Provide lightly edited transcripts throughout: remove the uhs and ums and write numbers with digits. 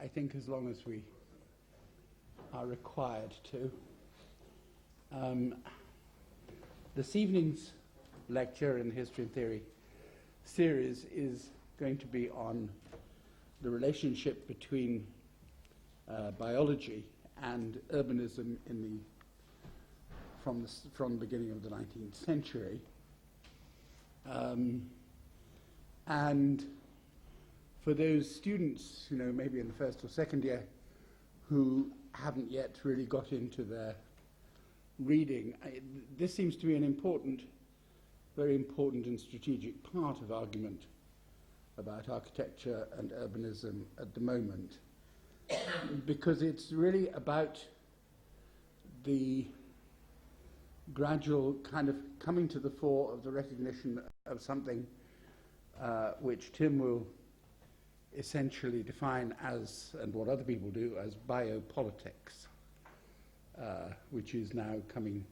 I think as long as we are required to. This evening's lecture in the History and Theory series is going to be on the relationship between biology and urbanism from the beginning of the 19th century. And for those students, maybe in the first or second year, who haven't yet really got into their reading, this seems to be an important, very important and strategic part of argument about architecture and urbanism at the moment, because it's really about the gradual kind of coming to the fore of the recognition of something which Tim will essentially define as, and what other people do, as biopolitics, which is now coming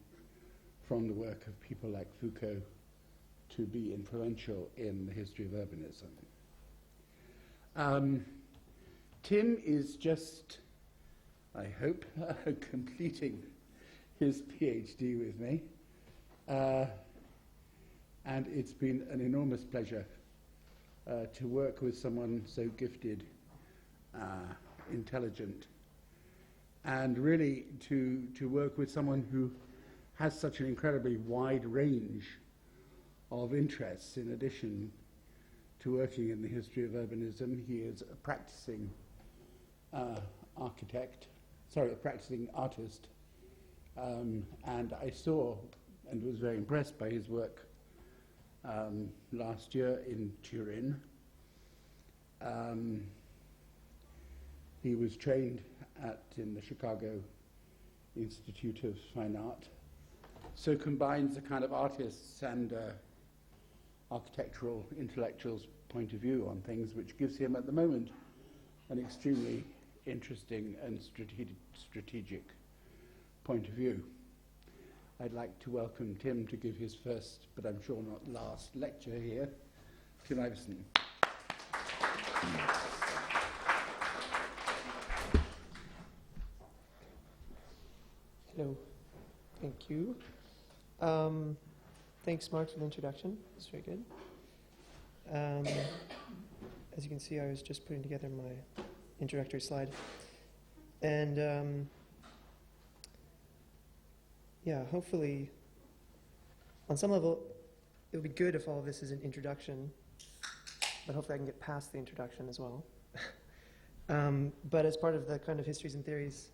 from the work of people like Foucault to be influential in the history of urbanism. Tim is just, I hope, completing his PhD with me, and it's been an enormous pleasure to work with someone so gifted, intelligent, and really to work with someone who has such an incredibly wide range of interests. In addition to working in the history of urbanism, he is a practicing practicing artist, and I saw and was very impressed by his work last year in Turin. He was trained in the Chicago Institute of Fine Art, so combines a kind of artists and architectural intellectuals point of view on things, which gives him at the moment an extremely interesting and strategic point of view. I'd like to welcome Tim to give his first, but I'm sure not last, lecture here. Tim Ivison. Hello. Thank you. Thanks, Mark, for the introduction. It's very good. As you can see, I was just putting together my introductory slide. And yeah, hopefully, on some level, it would be good if all of this is an introduction, but hopefully I can get past the introduction as well. But as part of the kind of Histories and Theories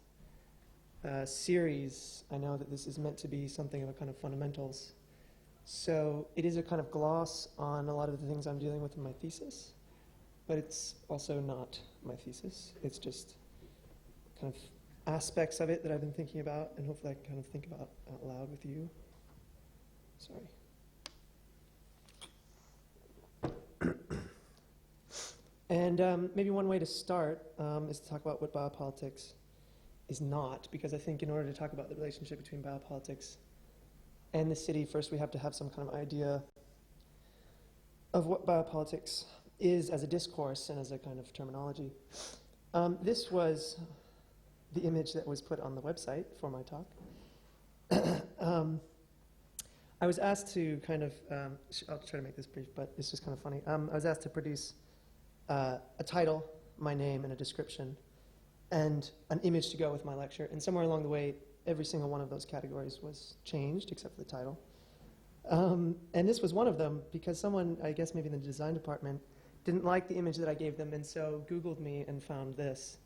series, I know that this is meant to be something of a kind of fundamentals. So it is a kind of gloss on a lot of the things I'm dealing with in my thesis, but it's also not my thesis. It's just kind of aspects of it that I've been thinking about, and hopefully I can kind of think about out loud with you. Sorry. And maybe one way to start is to talk about what biopolitics is not, because I think in order to talk about the relationship between biopolitics and the city, first we have to have some kind of idea of what biopolitics is as a discourse and as a kind of terminology. This was the image that was put on the website for my talk. I was asked to kind of, I'll try to make this brief, but it's just kind of funny. I was asked to produce a title, my name, and a description, and an image to go with my lecture. And somewhere along the way, every single one of those categories was changed, except for the title. And this was one of them, because someone, I guess maybe in the design department, didn't like the image that I gave them, and so Googled me and found this.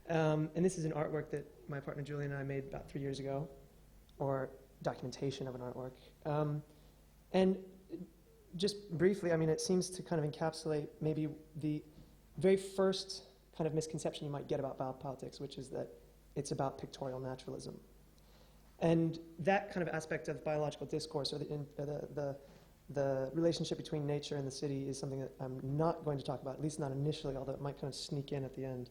And this is an artwork that my partner Julian and I made about 3 years ago, or documentation of an artwork. And just briefly, I mean, it seems to kind of encapsulate maybe the very first kind of misconception you might get about biopolitics, which is that it's about pictorial naturalism. And that kind of aspect of biological discourse, or the relationship between nature and the city, is something that I'm not going to talk about, at least not initially, although it might kind of sneak in at the end.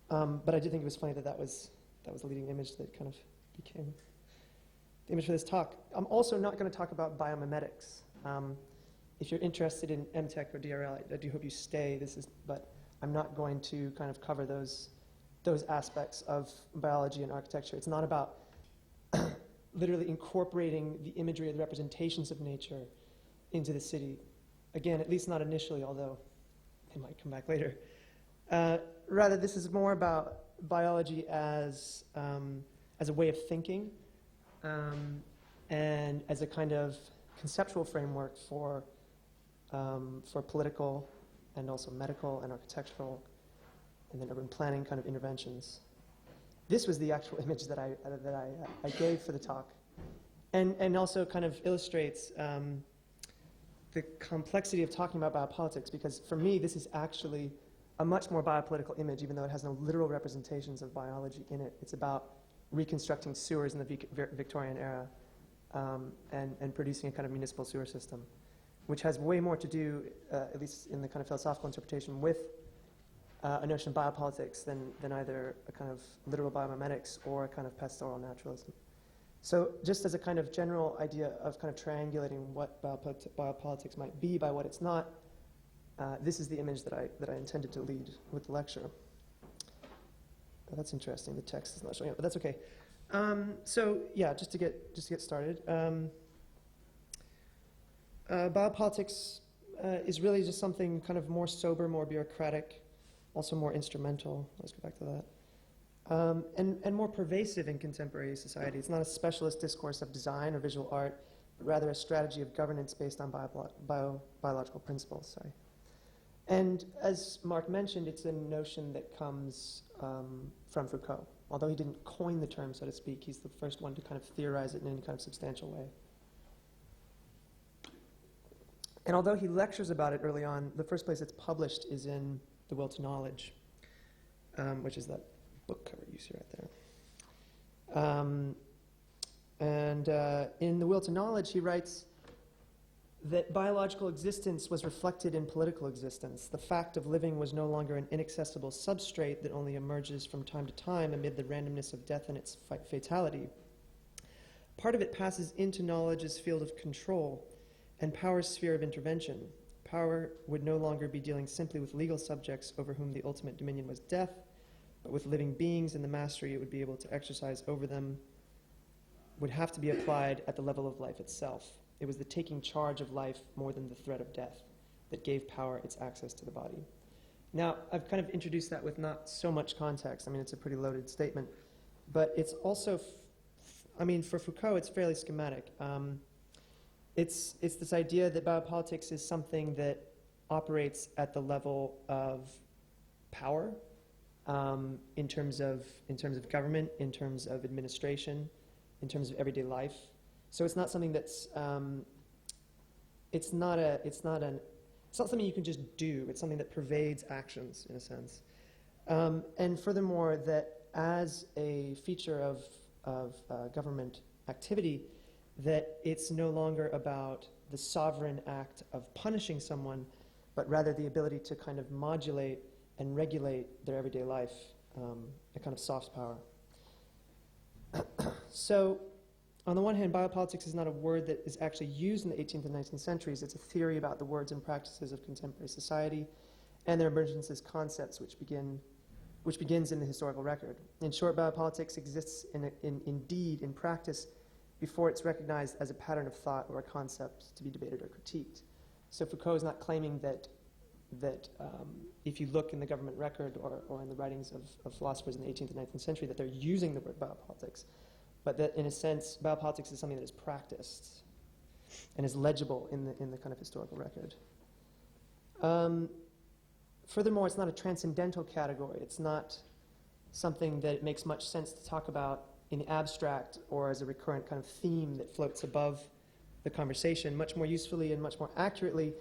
But I did think it was funny that was the leading image that kind of became the image for this talk. I'm also not going to talk about biomimetics. If you're interested in MTech or DRL, I do hope you stay. But I'm not going to kind of cover those aspects of biology and architecture. It's not about literally incorporating the imagery or the representations of nature into the city. Again, at least not initially, although they might come back later. Rather, this is more about biology as a way of thinking and as a kind of conceptual framework for political and also medical and architectural and then urban planning kind of interventions. This was the actual image that I gave for the talk, and also kind of illustrates the complexity of talking about biopolitics, because for me this is actually a much more biopolitical image, even though it has no literal representations of biology in it. It's about reconstructing sewers in the Victorian era and producing a kind of municipal sewer system, which has way more to do, at least in the kind of philosophical interpretation, with a notion of biopolitics than either a kind of literal biomimetics or a kind of pastoral naturalism. So just as a kind of general idea of kind of triangulating what biopolitics might be by what it's not, this is the image that I intended to lead with the lecture. Oh, that's interesting. The text is not showing up, but that's okay. So yeah, just to get started, biopolitics is really just something kind of more sober, more bureaucratic, also more instrumental. Let's go back to that. And more pervasive in contemporary society. It's not a specialist discourse of design or visual art, but rather a strategy of governance based on biological principles. Sorry. And as Mark mentioned, it's a notion that comes from Foucault. Although he didn't coin the term, so to speak, he's the first one to kind of theorize it in any kind of substantial way. And although he lectures about it early on, the first place it's published is in The Will to Knowledge, which is that book cover you see right there. In The Will to Knowledge, he writes that biological existence was reflected in political existence. The fact of living was no longer an inaccessible substrate that only emerges from time to time amid the randomness of death and its fatality. Part of it passes into knowledge's field of control and power's sphere of intervention. Power would no longer be dealing simply with legal subjects over whom the ultimate dominion was death, but with living beings, and the mastery it would be able to exercise over them would have to be applied at the level of life itself. It was the taking charge of life more than the threat of death that gave power its access to the body. Now, I've kind of introduced that with not so much context. I mean, it's a pretty loaded statement, but it's also, for Foucault, it's fairly schematic. It's this idea that biopolitics is something that operates at the level of power, in terms of government, in terms of administration, in terms of everyday life. So it's not something that's it's not something you can just do. It's something that pervades actions in a sense. And furthermore, that as a feature of government activity, that it's no longer about the sovereign act of punishing someone, but rather the ability to kind of modulate and regulate their everyday life, a kind of soft power. So, on the one hand, biopolitics is not a word that is actually used in the 18th and 19th centuries. It's a theory about the words and practices of contemporary society and their emergence as concepts which begins in the historical record. In short, biopolitics exists indeed in practice before it's recognized as a pattern of thought or a concept to be debated or critiqued. So Foucault is not claiming that if you look in the government record or in the writings of philosophers in the 18th and 19th century that they're using the word biopolitics, but that in a sense biopolitics is something that is practiced and is legible in the kind of historical record. Furthermore, it's not a transcendental category. It's not something that it makes much sense to talk about in the abstract or as a recurrent kind of theme that floats above the conversation. Much more usefully and much more accurately,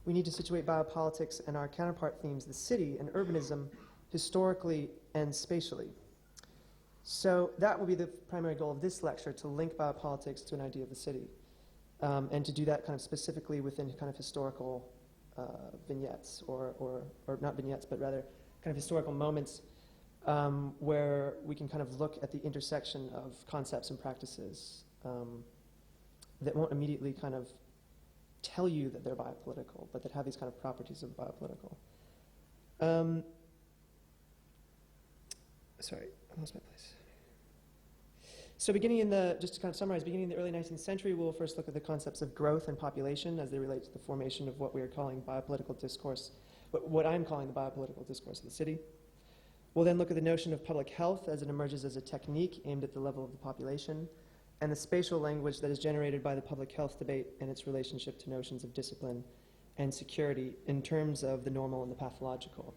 we need to situate biopolitics and our counterpart themes, the city and urbanism, historically and spatially. So that will be the primary goal of this lecture, to link biopolitics to an idea of the city, and to do that kind of specifically within kind of historical vignettes, or not vignettes, but rather kind of historical moments where we can kind of look at the intersection of concepts and practices that won't immediately kind of tell you that they're biopolitical, but that have these kind of properties of biopolitical. sorry, I lost my place. So just to kind of summarize, beginning in the early 19th century, we'll first look at the concepts of growth and population as they relate to the formation of what we are calling biopolitical discourse, what I'm calling the biopolitical discourse of the city. We'll then look at the notion of public health as it emerges as a technique aimed at the level of the population, and the spatial language that is generated by the public health debate and its relationship to notions of discipline and security in terms of the normal and the pathological.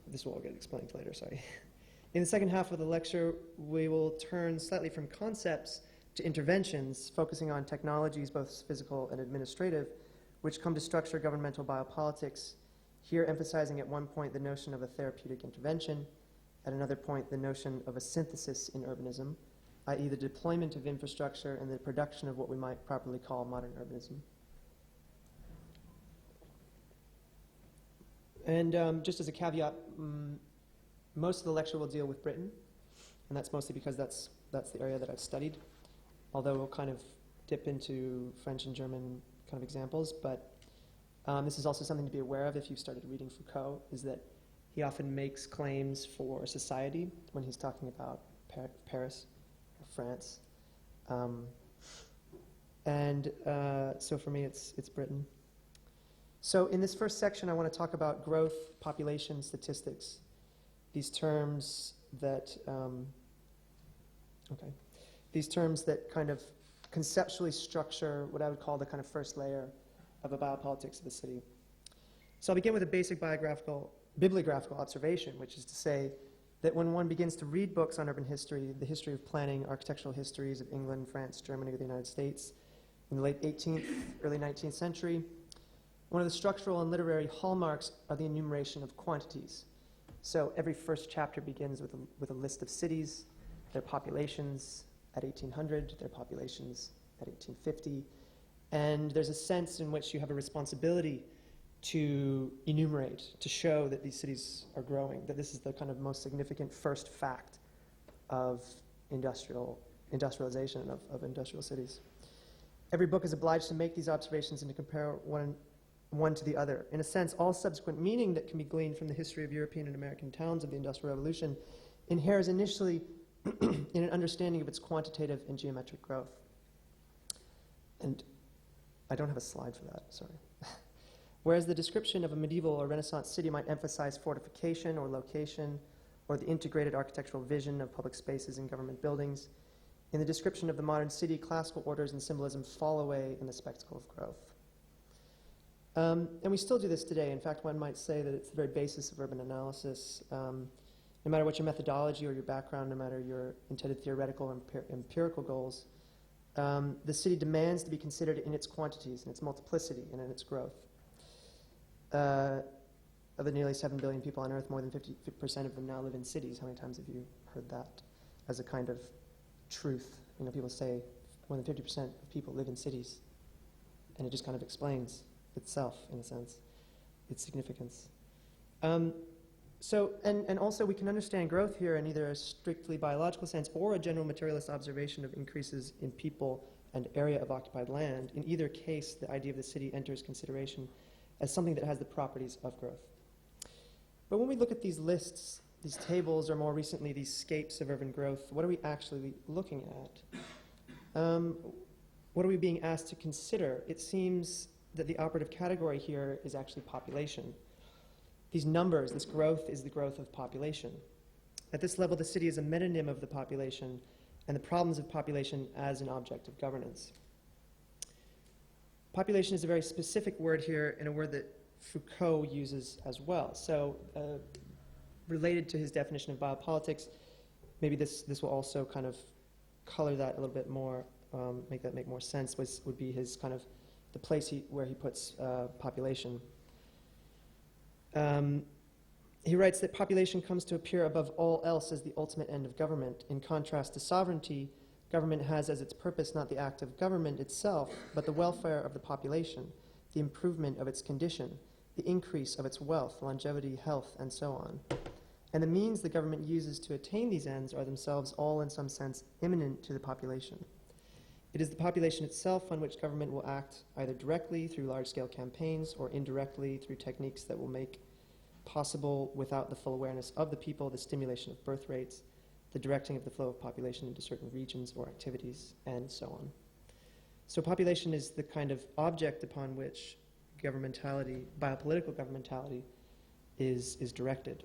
This will all get explained later, sorry. In the second half of the lecture, we will turn slightly from concepts to interventions, focusing on technologies, both physical and administrative, which come to structure governmental biopolitics, here emphasizing at one point the notion of a therapeutic intervention, at another point the notion of a synthesis in urbanism, i.e. the deployment of infrastructure and the production of what we might properly call modern urbanism. And just as a caveat, most of the lecture will deal with Britain, and that's mostly because that's the area that I've studied, although we'll kind of dip into French and German kind of examples. But this is also something to be aware of if you've started reading Foucault, is that he often makes claims for society when he's talking about Paris or France. So for me, it's Britain. So in this first section, I want to talk about growth, population, statistics. These terms that kind of conceptually structure what I would call the kind of first layer of a biopolitics of the city. So I'll begin with a basic bibliographical observation, which is to say that when one begins to read books on urban history, the history of planning, architectural histories of England, France, Germany, or the United States, in the late 18th, early 19th century, one of the structural and literary hallmarks are the enumeration of quantities. So every first chapter begins with a list of cities, their populations at 1800, their populations at 1850, and there's a sense in which you have a responsibility to enumerate, to show that these cities are growing, that this is the kind of most significant first fact of industrialization of industrial cities. Every book is obliged to make these observations and to compare one to the other. In a sense, all subsequent meaning that can be gleaned from the history of European and American towns of the Industrial Revolution inheres initially in an understanding of its quantitative and geometric growth. And I don't have a slide for that, sorry. Whereas the description of a medieval or Renaissance city might emphasize fortification or location, or the integrated architectural vision of public spaces and government buildings, in the description of the modern city, classical orders and symbolism fall away in the spectacle of growth. And we still do this today. In fact, one might say that it's the very basis of urban analysis. No matter what your methodology or your background, no matter your intended theoretical or empirical goals, the city demands to be considered in its quantities, in its multiplicity, and in its growth. Of the nearly 7 billion people on Earth, more than 50% of them now live in cities. How many times have you heard that as a kind of truth? You know, people say more than 50% of people live in cities, and it just kind of explains itself, in a sense, its significance. And also we can understand growth here in either a strictly biological sense or a general materialist observation of increases in people and area of occupied land. In either case, the idea of the city enters consideration as something that has the properties of growth. But when we look at these lists, these tables, or more recently these scapes of urban growth, what are we actually looking at? What are we being asked to consider? It seems that the operative category here is actually population. These numbers, this growth, is the growth of population. At this level, the city is a metonym of the population and the problems of population as an object of governance. Population is a very specific word here, and a word that Foucault uses as well. So related to his definition of biopolitics, maybe this will also kind of color that a little bit more, make that make more sense, would be his kind of the place where he puts population. He writes that population comes to appear above all else as the ultimate end of government. In contrast to sovereignty, government has as its purpose not the act of government itself, but the welfare of the population, the improvement of its condition, the increase of its wealth, longevity, health, and so on. And the means the government uses to attain these ends are themselves all in some sense immanent to the population. It is the population itself on which government will act either directly through large-scale campaigns or indirectly through techniques that will make possible without the full awareness of the people, the stimulation of birth rates, the directing of the flow of population into certain regions or activities, and so on. So population is the kind of object upon which governmentality, biopolitical governmentality, is directed.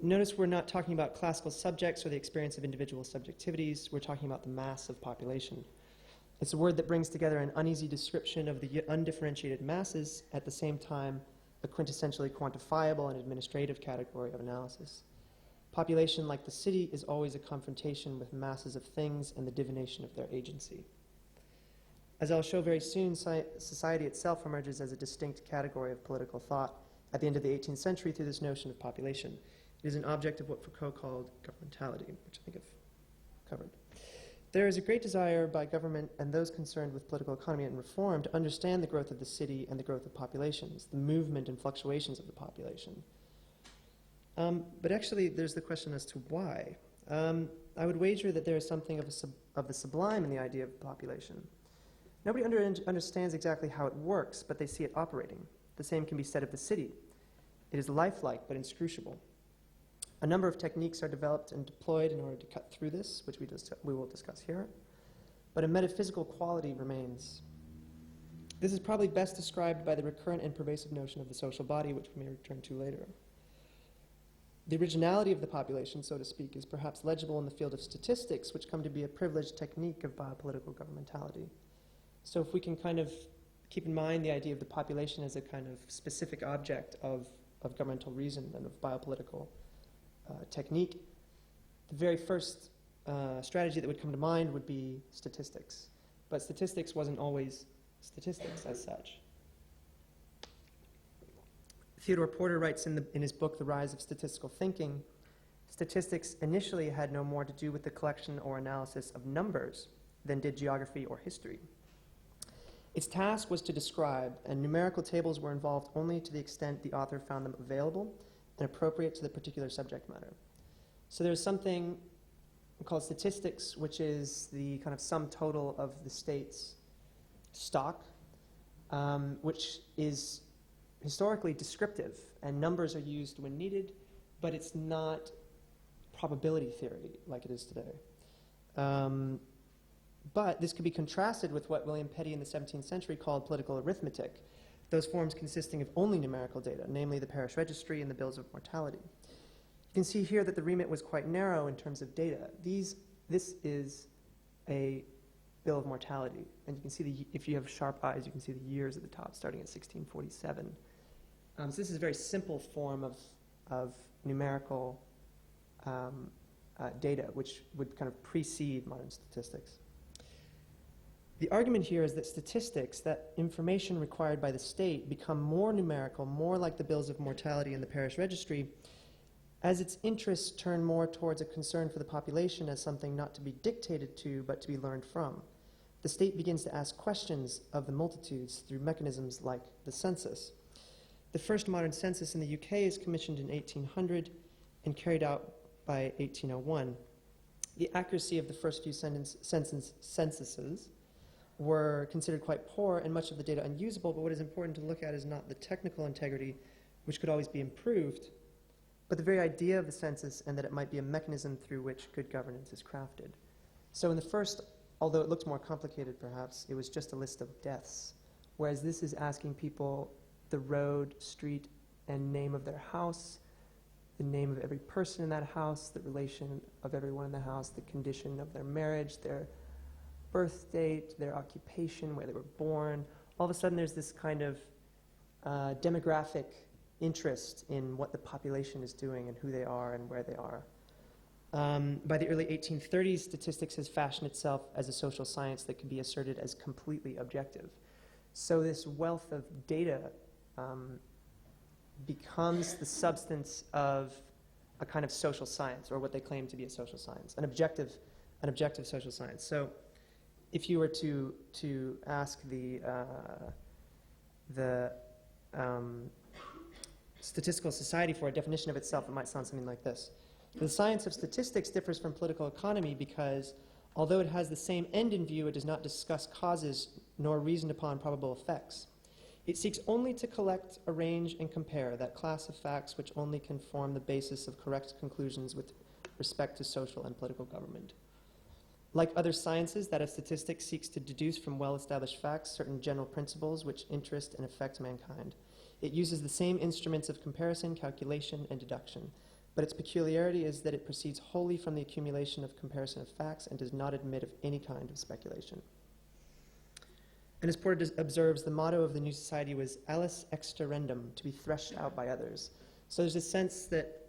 Notice we're not talking about classical subjects or the experience of individual subjectivities. We're talking about the mass of population. It's a word that brings together an uneasy description of the undifferentiated masses, at the same time a quintessentially quantifiable and administrative category of analysis. Population, like the city, is always a confrontation with masses of things and the divination of their agency. As I'll show very soon, society itself emerges as a distinct category of political thought at the end of the 18th century through this notion of population. It is an object of what Foucault called governmentality, which I think I've covered. There is a great desire by government and those concerned with political economy and reform to understand the growth of the city and the growth of populations, the movement and fluctuations of the population. But actually, there's the question as to why. I would wager that there is something of the sublime in the idea of population. Nobody understands exactly how it works, but they see it operating. The same can be said of the city. It is lifelike but inscrutable. A number of techniques are developed and deployed in order to cut through this, which we will discuss here. But a metaphysical quality remains. This is probably best described by the recurrent and pervasive notion of the social body, which we may return to later. The originality of the population, so to speak, is perhaps legible in the field of statistics, which come to be a privileged technique of biopolitical governmentality. So if we can kind of keep in mind the idea of the population as a kind of specific object of governmental reason and of biopolitical technique, the very first strategy that would come to mind would be statistics. But statistics wasn't always statistics as such. Theodore Porter writes in his book, The Rise of Statistical Thinking, statistics initially had no more to do with the collection or analysis of numbers than did geography or history. Its task was to describe, and numerical tables were involved only to the extent the author found them available and appropriate to the particular subject matter. So there's something called statistics, which is the kind of sum total of the state's stock, which is historically descriptive, and numbers are used when needed, but it's not probability theory like it is today. But this could be contrasted with what William Petty in the 17th century called political arithmetic, those forms consisting of only numerical data, namely the parish registry and the bills of mortality. You can see here that the remit was quite narrow in terms of data. This is a bill of mortality, and you can see, if you have sharp eyes, you can see the years at the top, starting at 1647. So this is a very simple form of numerical data, which would kind of precede modern statistics. The argument here is that statistics, that information required by the state, become more numerical, more like the bills of mortality in the parish registry, as its interests turn more towards a concern for the population as something not to be dictated to, but to be learned from. The state begins to ask questions of the multitudes through mechanisms like the census. The first modern census in the UK is commissioned in 1800 and carried out by 1801. The accuracy of the first few censuses were considered quite poor and much of the data unusable, but what is important to look at is not the technical integrity, which could always be improved, but the very idea of the census and that it might be a mechanism through which good governance is crafted. So in the first, although it looks more complicated perhaps, it was just a list of deaths, whereas this is asking people the road, street, and name of their house, the name of every person in that house, the relation of everyone in the house, the condition of their marriage, their birth date, their occupation, where they were born. All of a sudden there's this kind of demographic interest in what the population is doing and who they are and where they are. By the early 1830s, statistics has fashioned itself as a social science that can be asserted as completely objective. So this wealth of data becomes the substance of a kind of social science, or what they claim to be a social science, an objective social science. So if you were to ask the Statistical Society for a definition of itself, it might sound something like this. The science of statistics differs from political economy because, although it has the same end in view, it does not discuss causes nor reason upon probable effects. It seeks only to collect, arrange, and compare that class of facts which only can form the basis of correct conclusions with respect to social and political government. Like other sciences, that of statistics seeks to deduce from well-established facts certain general principles which interest and affect mankind. It uses the same instruments of comparison, calculation, and deduction, but its peculiarity is that it proceeds wholly from the accumulation of comparison of facts and does not admit of any kind of speculation. And as Porter observes, the motto of the new society was alice exterrendum, to be threshed out by others. So there's a sense that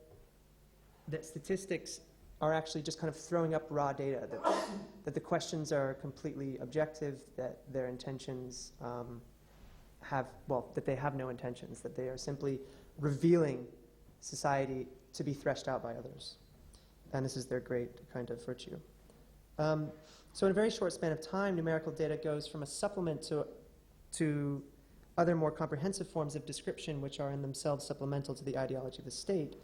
statistics are actually just kind of throwing up raw data, that the questions are completely objective, that their intentions that they have no intentions, that they are simply revealing society to be threshed out by others. And this is their great kind of virtue. So in a very short span of time, numerical data goes from a supplement to other more comprehensive forms of description, which are in themselves supplemental to the ideology of the state,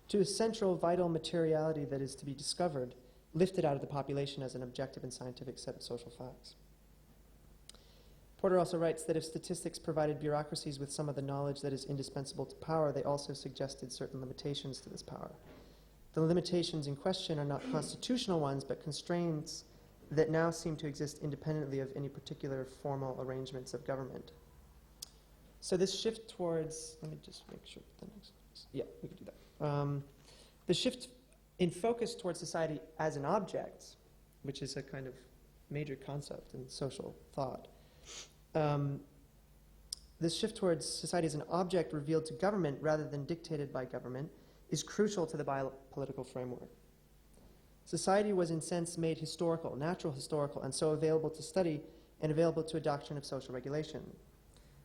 to a central vital materiality that is to be discovered, lifted out of the population as an objective and scientific set of social facts. Porter also writes that if statistics provided bureaucracies with some of the knowledge that is indispensable to power, they also suggested certain limitations to this power. The limitations in question are not constitutional ones, but constraints that now seem to exist independently of any particular formal arrangements of government. So this shift towards, let me just make sure the next, yeah, we can do that. The shift in focus towards society as an object, which is a kind of major concept in social thought. This shift towards society as an object revealed to government rather than dictated by government is crucial to the biopolitical framework. Society was in sense made historical, natural historical, and so available to study and available to a doctrine of social regulation.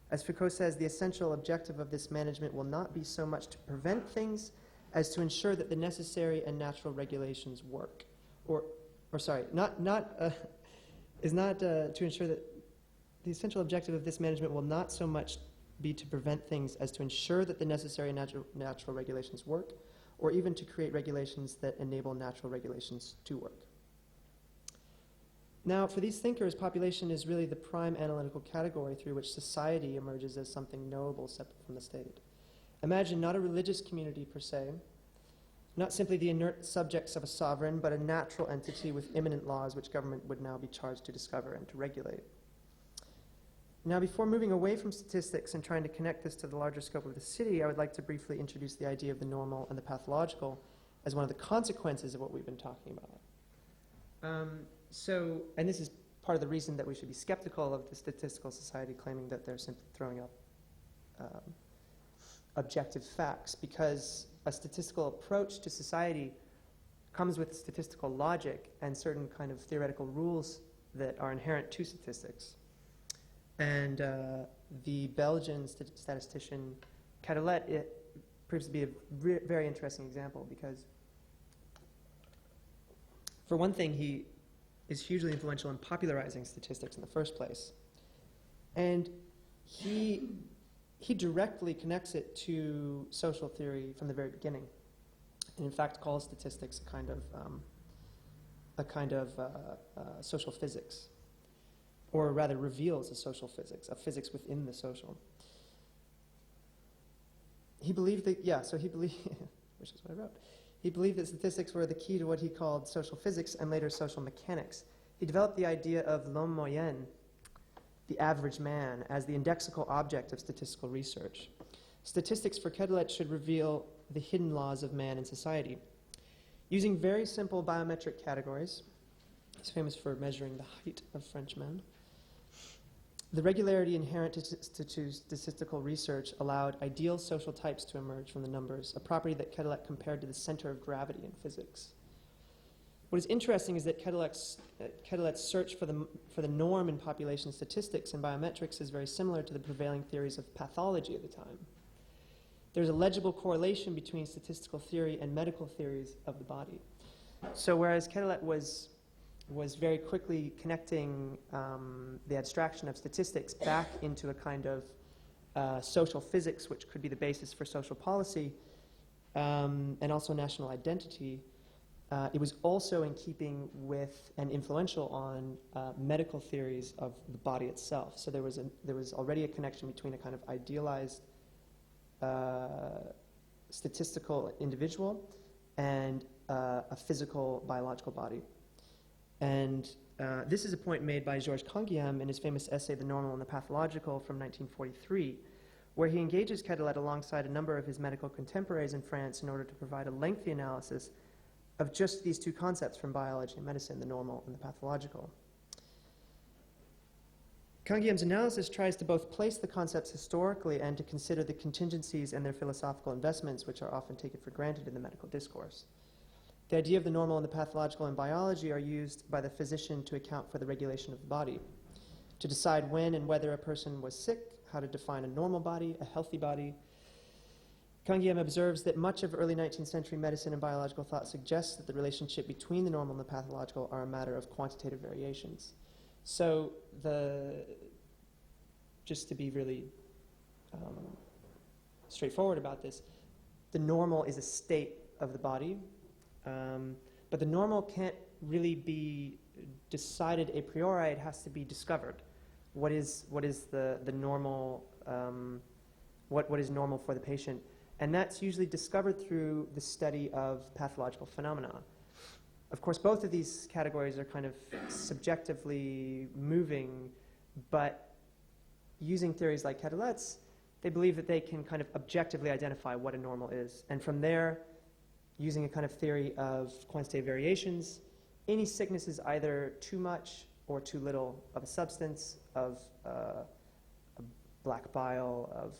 As Foucault says, the essential objective of this management will not be so much to prevent things as to ensure that the necessary and natural regulations work. To ensure that the essential objective of this management will not so much be to prevent things as to ensure that the necessary and natural regulations work, or even to create regulations that enable natural regulations to work. Now, for these thinkers, population is really the prime analytical category through which society emerges as something knowable separate from the state. Imagine not a religious community per se, not simply the inert subjects of a sovereign, but a natural entity with immanent laws which government would now be charged to discover and to regulate. Now, before moving away from statistics and trying to connect this to the larger scope of the city, I would like to briefly introduce the idea of the normal and the pathological as one of the consequences of what we've been talking about. And this is part of the reason that we should be skeptical of the statistical society claiming that they're simply throwing up objective facts, because a statistical approach to society comes with statistical logic and certain kind of theoretical rules that are inherent to statistics. And the Belgian statistician Catelet, it proves to be a very interesting example, because for one thing, he is hugely influential in popularizing statistics in the first place. And he directly connects it to social theory from the very beginning, and in fact calls statistics a kind of social physics, or rather reveals a social physics, a physics within the social. He believed that, which is what I wrote. He believed that statistics were the key to what he called social physics and later social mechanics. He developed the idea of l'homme moyen, the average man, as the indexical object of statistical research. Statistics for Catelet should reveal the hidden laws of man and society. Using very simple biometric categories, he's famous for measuring the height of French men, the regularity inherent to statistical research allowed ideal social types to emerge from the numbers, a property that Catelet compared to the center of gravity in physics. What is interesting is that Catelet's search for the norm in population statistics and biometrics is very similar to the prevailing theories of pathology at the time. There's a legible correlation between statistical theory and medical theories of the body. So whereas Catelet was very quickly connecting the abstraction of statistics back into a kind of social physics, which could be the basis for social policy and also national identity, It was also in keeping with and influential on medical theories of the body itself. So there was already a connection between a kind of idealized statistical individual and a physical biological body. And this is a point made by Georges Canguilhem in his famous essay, The Normal and the Pathological, from 1943, where he engages Quetelet alongside a number of his medical contemporaries in France in order to provide a lengthy analysis of just these two concepts from biology and medicine, the normal and the pathological. Canguilhem's analysis tries to both place the concepts historically and to consider the contingencies and their philosophical investments, which are often taken for granted in the medical discourse. The idea of the normal and the pathological in biology are used by the physician to account for the regulation of the body, to decide when and whether a person was sick, how to define a normal body, a healthy body. Canguilhem observes that much of early 19th century medicine and biological thought suggests that the relationship between the normal and the pathological are a matter of quantitative variations. So just to be really straightforward about this, the normal is a state of the body, but the normal can't really be decided a priori. It has to be discovered. What is the normal? What is normal for the patient? And that's usually discovered through the study of pathological phenomena. Of course, both of these categories are kind of subjectively moving, but using theories like Quetelet's, they believe that they can kind of objectively identify what a normal is. And from there, using a kind of theory of quantitative variations, any sickness is either too much or too little of a substance, of a black bile, of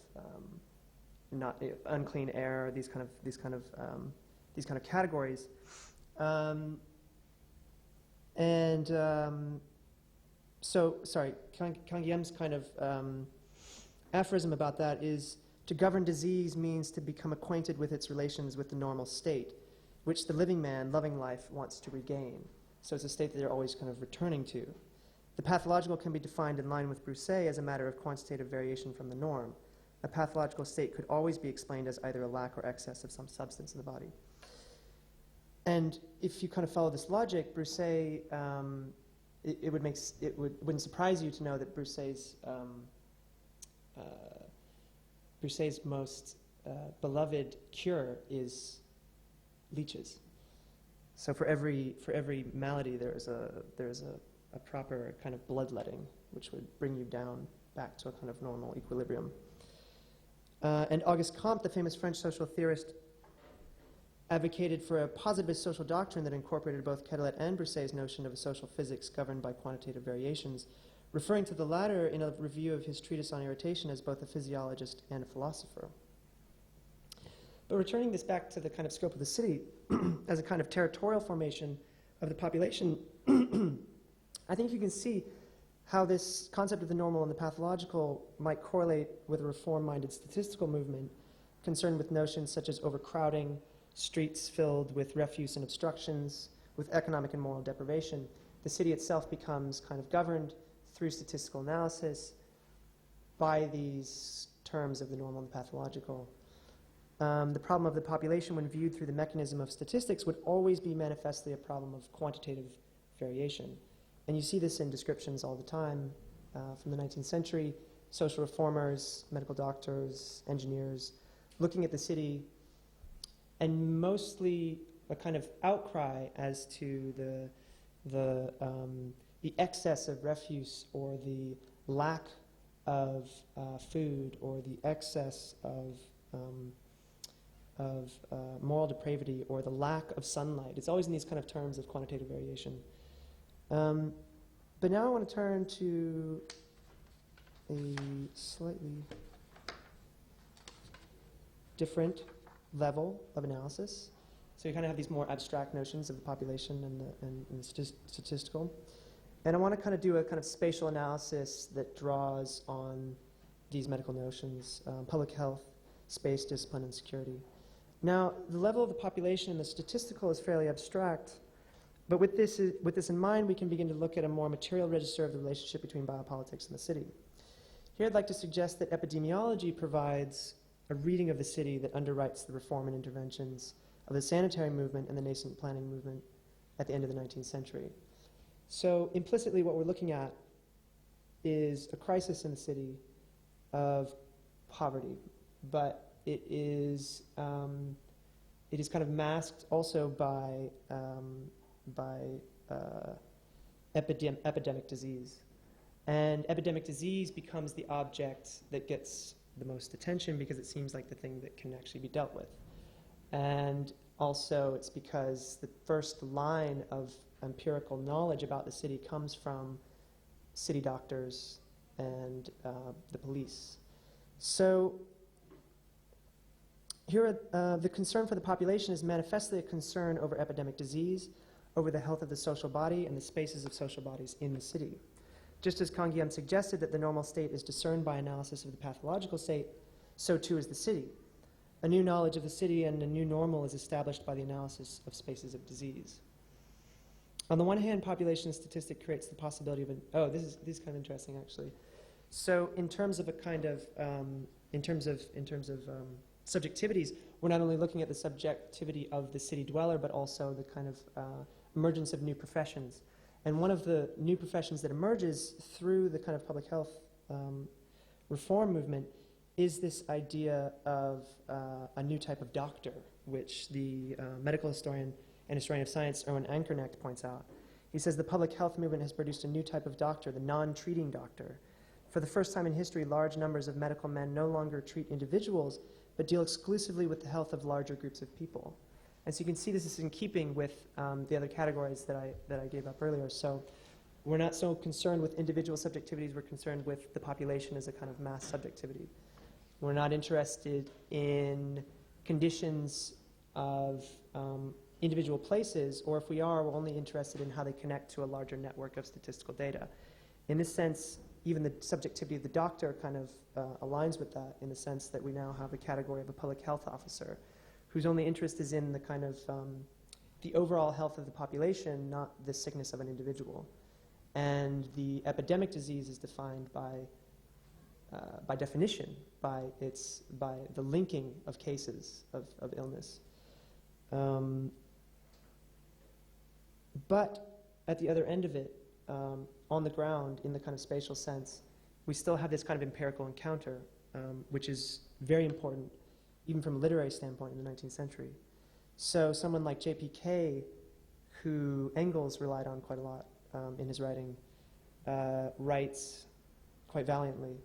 not unclean air, these kind of categories. Canguilhem's kind of aphorism about that is, to govern disease means to become acquainted with its relations with the normal state, which the living man, loving life, wants to regain. So it's a state that they're always kind of returning to. The pathological can be defined in line with Broussais as a matter of quantitative variation from the norm. A pathological state could always be explained as either a lack or excess of some substance in the body. And if you kind of follow this logic, Broussais, it wouldn't surprise you to know that Broussais' most beloved cure is leeches. So for every malady, there is a proper kind of bloodletting, which would bring you down back to a kind of normal equilibrium. And Auguste Comte, the famous French social theorist, advocated for a positivist social doctrine that incorporated both Quetelet and Broussais' notion of a social physics governed by quantitative variations, referring to the latter in a review of his treatise on irritation as both a physiologist and a philosopher. But returning this back to the kind of scope of the city as a kind of territorial formation of the population, I think you can see how this concept of the normal and the pathological might correlate with a reform-minded statistical movement concerned with notions such as overcrowding, streets filled with refuse and obstructions, with economic and moral deprivation. The city itself becomes kind of governed through statistical analysis by these terms of the normal and the pathological. The problem of the population, when viewed through the mechanism of statistics, would always be manifestly a problem of quantitative variation. And you see this in descriptions all the time from the 19th century, social reformers, medical doctors, engineers, looking at the city, and mostly a kind of outcry as to the excess of refuse, or the lack of food, or the excess of moral depravity, or the lack of sunlight. It's always in these kind of terms of quantitative variation. But now I want to turn to a slightly different level of analysis. So you kind of have these more abstract notions of the population and the statistical. And I want to kind of do a kind of spatial analysis that draws on these medical notions, public health, space, discipline, and security. Now, the level of the population and the statistical is fairly abstract, but with this in mind, we can begin to look at a more material register of the relationship between biopolitics and the city. Here I'd like to suggest that epidemiology provides a reading of the city that underwrites the reform and interventions of the sanitary movement and the nascent planning movement at the end of the 19th century. So implicitly what we're looking at is a crisis in the city of poverty, but it is kind of masked also by epidemic disease. And epidemic disease becomes the object that gets the most attention because it seems like the thing that can actually be dealt with. And also it's because the first line of empirical knowledge about the city comes from city doctors and the police. So here, the concern for the population is manifestly a concern over epidemic disease, over the health of the social body and the spaces of social bodies in the city. Just as Canguilhem suggested that the normal state is discerned by analysis of the pathological state, so too is the city. A new knowledge of the city and a new normal is established by the analysis of spaces of disease. On the one hand, population statistic creates the possibility of this is kind of interesting actually. So in terms of a kind of subjectivities, we're not only looking at the subjectivity of the city dweller, but also the kind of emergence of new professions. And one of the new professions that emerges through the kind of public health reform movement is this idea of a new type of doctor, which the medical historian and historian of science Erwin Ankernecht points out. He says the public health movement has produced a new type of doctor, the non-treating doctor. For the first time in history, large numbers of medical men no longer treat individuals, but deal exclusively with the health of larger groups of people. And so you can see this is in keeping with the other categories that I gave up earlier. So we're not so concerned with individual subjectivities, we're concerned with the population as a kind of mass subjectivity. We're not interested in conditions of individual places, or if we are, we're only interested in how they connect to a larger network of statistical data. In this sense, even the subjectivity of the doctor kind of aligns with that, in the sense that we now have a category of a public health officer whose only interest is in the kind of the overall health of the population, not the sickness of an individual. And the epidemic disease is defined by definition, by the linking of cases of illness. But at the other end of it, on the ground, in the kind of spatial sense, we still have this kind of empirical encounter, which is very important, even from a literary standpoint in the 19th century. So someone like J.P.K., who Engels relied on quite a lot in his writing, writes quite valiantly,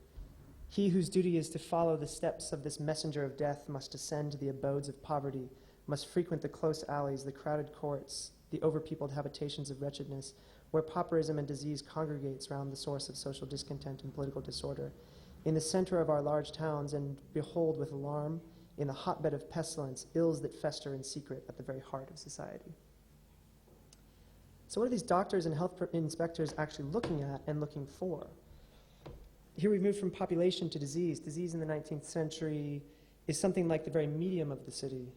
"He whose duty is to follow the steps of this messenger of death must descend to the abodes of poverty, must frequent the close alleys, the crowded courts, the overpeopled habitations of wretchedness, where pauperism and disease congregates round the source of social discontent and political disorder, in the center of our large towns, and behold with alarm, in the hotbed of pestilence, ills that fester in secret at the very heart of society." So what are these doctors and health inspectors actually looking at and looking for? Here we've moved from population to disease. Disease in the 19th century is something like the very medium of the city.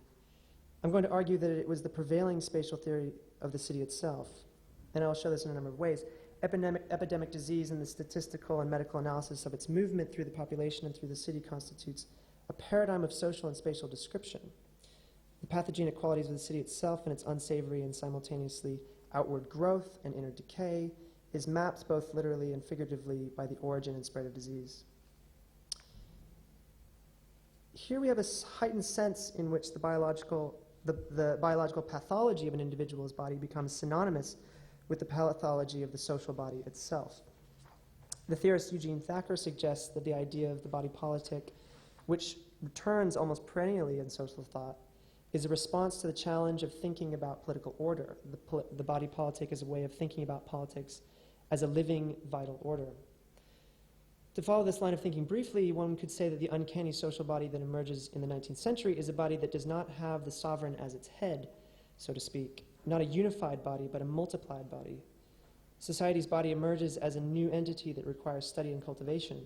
I'm going to argue that it was the prevailing spatial theory of the city itself, and I'll show this in a number of ways. Epidemic disease and the statistical and medical analysis of its movement through the population and through the city constitutes a paradigm of social and spatial description. The pathogenic qualities of the city itself and its unsavory and simultaneously outward growth and inner decay is mapped both literally and figuratively by the origin and spread of disease. Here we have a heightened sense in which the biological pathology of an individual's body becomes synonymous with the pathology of the social body itself. The theorist Eugene Thacker suggests that the idea of the body politic, which returns almost perennially in social thought, is a response to the challenge of thinking about political order. The body politic is a way of thinking about politics as a living, vital order. To follow this line of thinking briefly, one could say that the uncanny social body that emerges in the 19th century is a body that does not have the sovereign as its head, so to speak, not a unified body, but a multiplied body. Society's body emerges as a new entity that requires study and cultivation.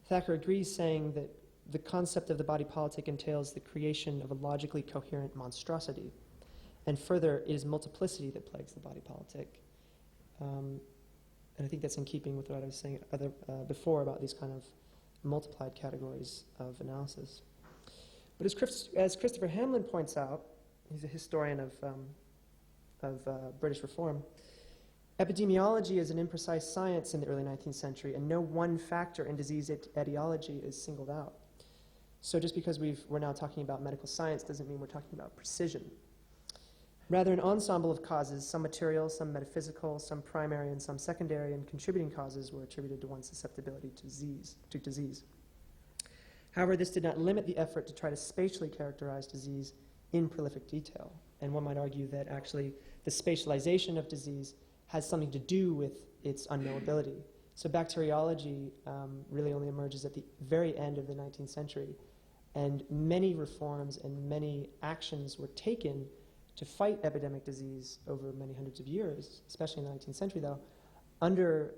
Thacker agrees, saying that the concept of the body politic entails the creation of a logically coherent monstrosity. And further, it is multiplicity that plagues the body politic. And I think that's in keeping with what I was saying before about these kind of multiplied categories of analysis. But as Christopher Hamlin points out, He's a historian of British reform. Epidemiology is an imprecise science in the early 19th century, and no one factor in disease etiology is singled out. So just because we're now talking about medical science doesn't mean we're talking about precision. Rather, an ensemble of causes, some material, some metaphysical, some primary, and some secondary and contributing causes were attributed to one's susceptibility to disease. However, this did not limit the effort to try to spatially characterize disease in prolific detail. And one might argue that actually the spatialization of disease has something to do with its unknowability. So bacteriology really only emerges at the very end of the 19th century. And many reforms and many actions were taken to fight epidemic disease over many hundreds of years, especially in the 19th century, though, under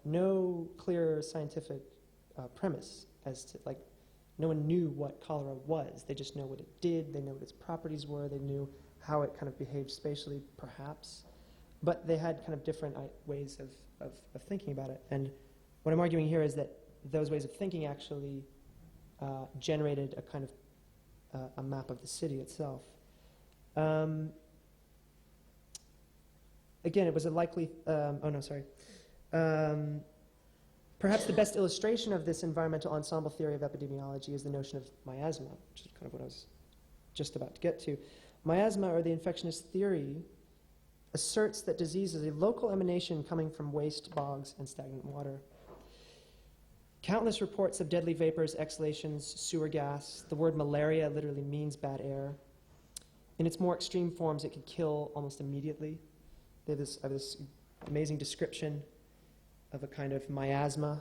no clear scientific premise as to, like, no one knew what cholera was. They just know what it did, they know what its properties were, they knew how it kind of behaved spatially, perhaps. But they had kind of different ways of thinking about it. And what I'm arguing here is that those ways of thinking actually generated a kind of a map of the city itself. Again, it was a likely, perhaps the best illustration of this environmental ensemble theory of epidemiology is the notion of miasma, which is kind of what I was just about to get to. Miasma, or the infectionist theory, asserts that disease is a local emanation coming from waste, bogs, and stagnant water. Countless reports of deadly vapors, exhalations, sewer gas. The word malaria literally means bad air. In its more extreme forms, it could kill almost immediately. They have this amazing description of a kind of miasma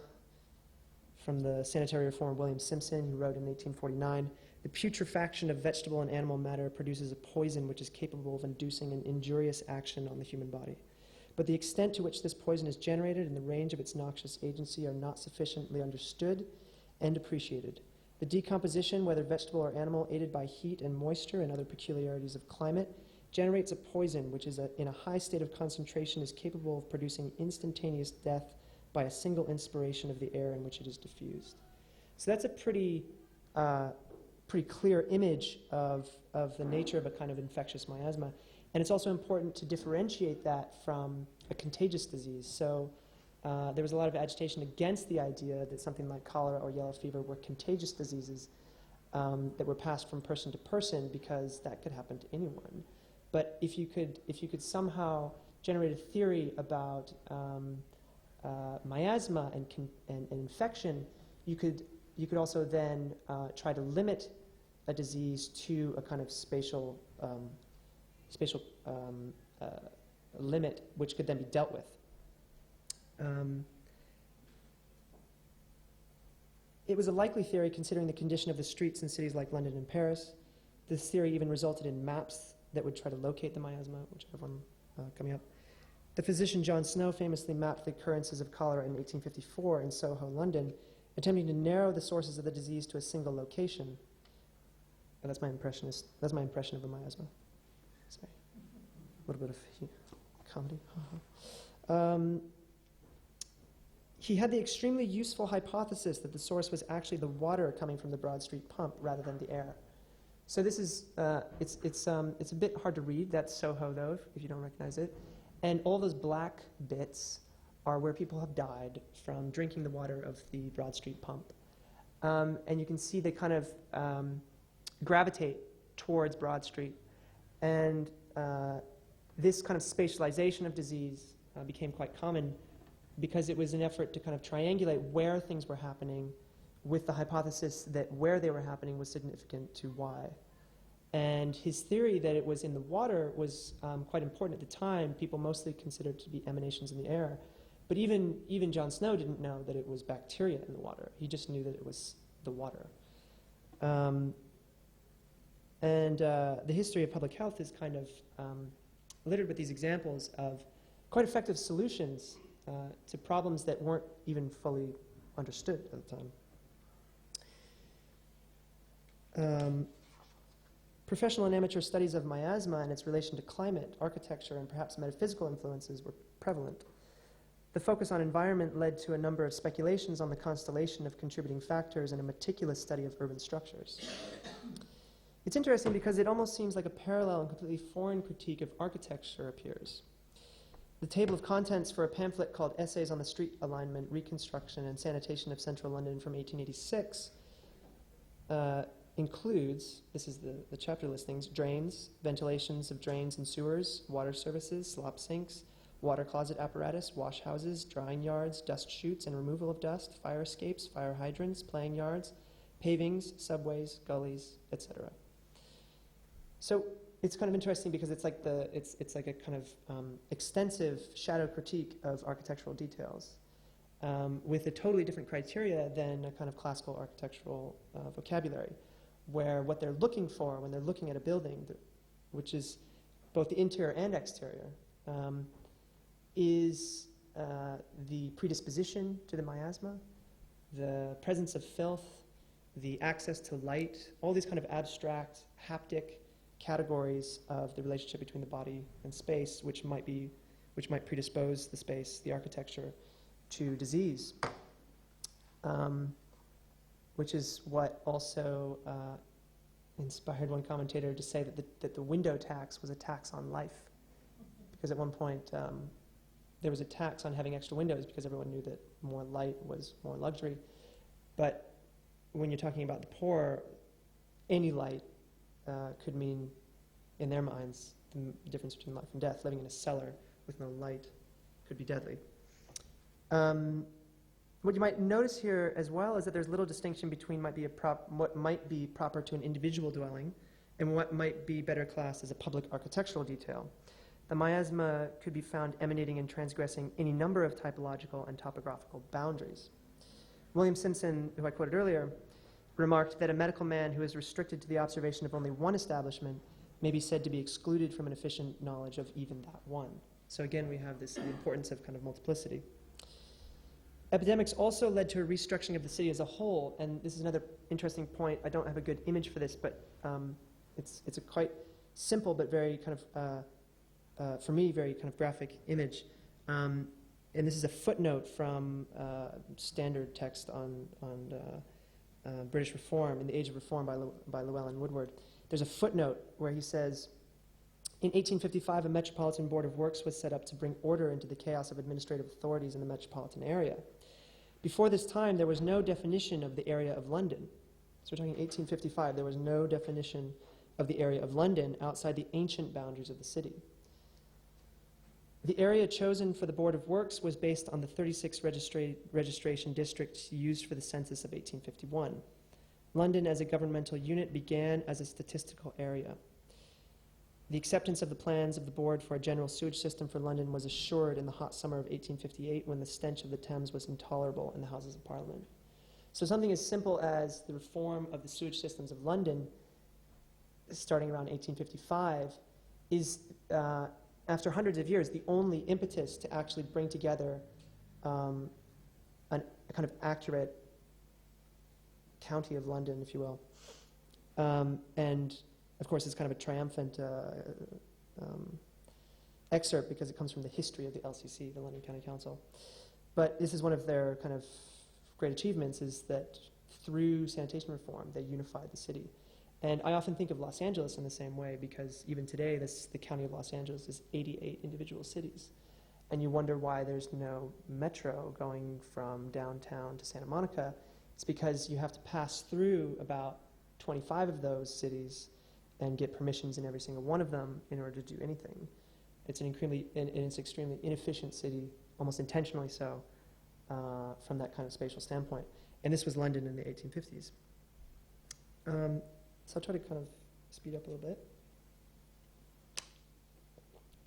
from the sanitary reformer William Simpson, who wrote in 1849, "The putrefaction of vegetable and animal matter produces a poison which is capable of inducing an injurious action on the human body. But the extent to which this poison is generated and the range of its noxious agency are not sufficiently understood and appreciated. The decomposition, whether vegetable or animal, aided by heat and moisture and other peculiarities of climate, generates a poison which is in a high state of concentration is capable of producing instantaneous death by a single inspiration of the air in which it is diffused." So that's a pretty clear image of the nature of a kind of infectious miasma. And it's also important to differentiate that from a contagious disease. So there was a lot of agitation against the idea that something like cholera or yellow fever were contagious diseases that were passed from person to person, because that could happen to anyone. But if you could somehow generate a theory about miasma and infection, you could also then try to limit a disease to a kind of spatial limit, which could then be dealt with. It was a likely theory considering the condition of the streets in cities like London and Paris. This theory even resulted in maps that would try to locate the miasma, which I have one coming up. The physician John Snow famously mapped the occurrences of cholera in 1854 in Soho, London, attempting to narrow the sources of the disease to a single location. And that's my impression of a miasma. Sorry. A little bit of comedy. He had the extremely useful hypothesis that the source was actually the water coming from the Broad Street pump rather than the air. So this is, it's a bit hard to read. That's Soho, though, if you don't recognize it. And all those black bits are where people have died from drinking the water of the Broad Street pump. And you can see they kind of gravitate towards Broad Street. And this kind of spatialization of disease became quite common because it was an effort to kind of triangulate where things were happening with the hypothesis that where they were happening was significant to why. And his theory that it was in the water was quite important at the time. People mostly considered to be emanations in the air. But even John Snow didn't know that it was bacteria in the water. He just knew that it was the water. And the history of public health is kind of littered with these examples of quite effective solutions to problems that weren't even fully understood at the time. Professional and amateur studies of miasma and its relation to climate, architecture, and perhaps metaphysical influences were prevalent. The focus on environment led to a number of speculations on the constellation of contributing factors and a meticulous study of urban structures. It's interesting because it almost seems like a parallel and completely foreign critique of architecture appears. The table of contents for a pamphlet called Essays on the Street Alignment, Reconstruction, and Sanitation of Central London from 1886 includes, this is the chapter listings, drains, ventilations of drains and sewers, water services, slop sinks, water closet apparatus, wash houses, drying yards, dust chutes and removal of dust, fire escapes, fire hydrants, playing yards, pavings, subways, gullies, etc. So it's kind of interesting because it's like it's like a kind of extensive shadow critique of architectural details with a totally different criteria than a kind of classical architectural vocabulary, where what they're looking for when they're looking at a building, which is both the interior and exterior, is the predisposition to the miasma, the presence of filth, the access to light, all these kind of abstract, haptic categories of the relationship between the body and space, which might predispose the space, the architecture, to disease, which is what also inspired one commentator to say that the window tax was a tax on life, because at one point there was a tax on having extra windows because everyone knew that more light was more luxury. But when you're talking about the poor, any light could mean, in their minds, the difference between life and death. Living in a cellar with no light could be deadly. What you might notice here as well is that there's little distinction between what might be proper to an individual dwelling and what might be better classed as a public architectural detail. The miasma could be found emanating and transgressing any number of typological and topographical boundaries. William Simpson, who I quoted earlier, remarked that a medical man who is restricted to the observation of only one establishment may be said to be excluded from an efficient knowledge of even that one. So again, we have the importance of kind of multiplicity. Epidemics also led to a restructuring of the city as a whole, and this is another interesting point. I don't have a good image for this, but it's a quite simple but very kind of, for me, very kind of graphic image. And this is a footnote from standard text on British Reform, in the Age of Reform by Llewellyn Woodward. There's a footnote where he says, in 1855, a Metropolitan Board of Works was set up to bring order into the chaos of administrative authorities in the metropolitan area. Before this time, there was no definition of the area of London. So we're talking 1855. There was no definition of the area of London outside the ancient boundaries of the city. The area chosen for the Board of Works was based on the 36 registration districts used for the census of 1851. London as a governmental unit began as a statistical area. The acceptance of the plans of the board for a general sewage system for London was assured in the hot summer of 1858 when the stench of the Thames was intolerable in the Houses of Parliament. So something as simple as the reform of the sewage systems of London, starting around 1855, is, after hundreds of years, the only impetus to actually bring together a kind of accurate county of London, if you will. And of course, it's kind of a triumphant excerpt because it comes from the history of the LCC, the London County Council. But this is one of their kind of great achievements, is that through sanitation reform, they unified the city. And I often think of Los Angeles in the same way, because even today, the county of Los Angeles is 88 individual cities. And you wonder why there's no metro going from downtown to Santa Monica. It's because you have to pass through about 25 of those cities and get permissions in every single one of them in order to do anything. It's an extremely inefficient city, almost intentionally so, from that kind of spatial standpoint. And this was London in the 1850s. So I'll try to kind of speed up a little bit.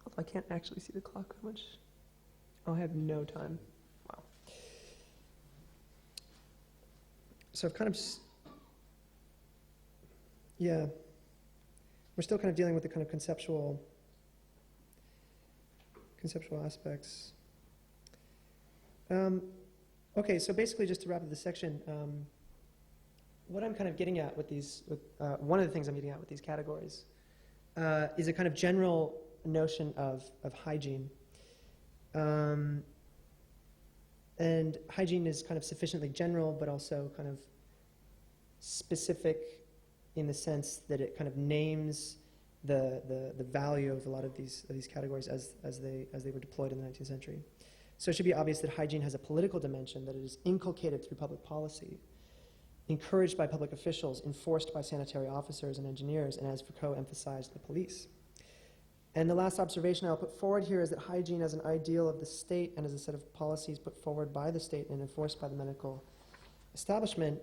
Although I can't actually see the clock that much. Oh, I have no time. Wow. So I've kind of, yeah. We're still kind of dealing with the kind of conceptual aspects. Okay, so basically just to wrap up this section, what I'm kind of getting at with these, one of the things I'm getting at with these categories is a kind of general notion of hygiene. And hygiene is kind of sufficiently general, but also kind of specific in the sense that it kind of names the value of a lot of these categories as they were deployed in the 19th century. So it should be obvious that hygiene has a political dimension, that it is inculcated through public policy, encouraged by public officials, enforced by sanitary officers and engineers, and as Foucault emphasized, the police. And the last observation I'll put forward here is that hygiene as an ideal of the state and as a set of policies put forward by the state and enforced by the medical establishment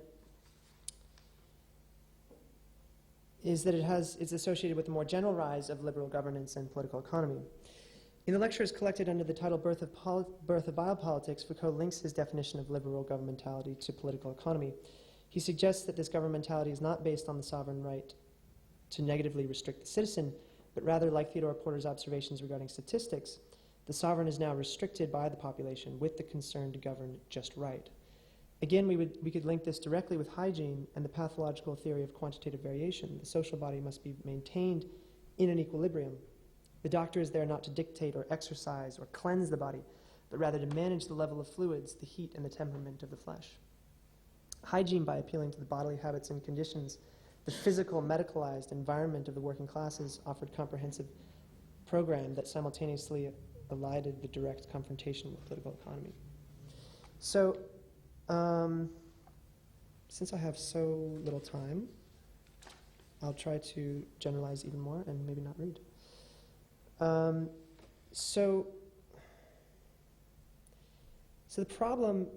is that it's associated with the more general rise of liberal governance and political economy. In the lectures collected under the title Birth of Biopolitics, Foucault links his definition of liberal governmentality to political economy. He suggests that this governmentality is not based on the sovereign right to negatively restrict the citizen, but rather, like Theodore Porter's observations regarding statistics, the sovereign is now restricted by the population with the concern to govern just right. Again, we could link this directly with hygiene and the pathological theory of quantitative variation. The social body must be maintained in an equilibrium. The doctor is there not to dictate or exercise or cleanse the body, but rather to manage the level of fluids, the heat and the temperament of the flesh. Hygiene, by appealing to the bodily habits and conditions, the physical, medicalized environment of the working classes, offered comprehensive program that simultaneously elided the direct confrontation with political economy. So, since I have so little time, I'll try to generalize even more and maybe not read. So the problem,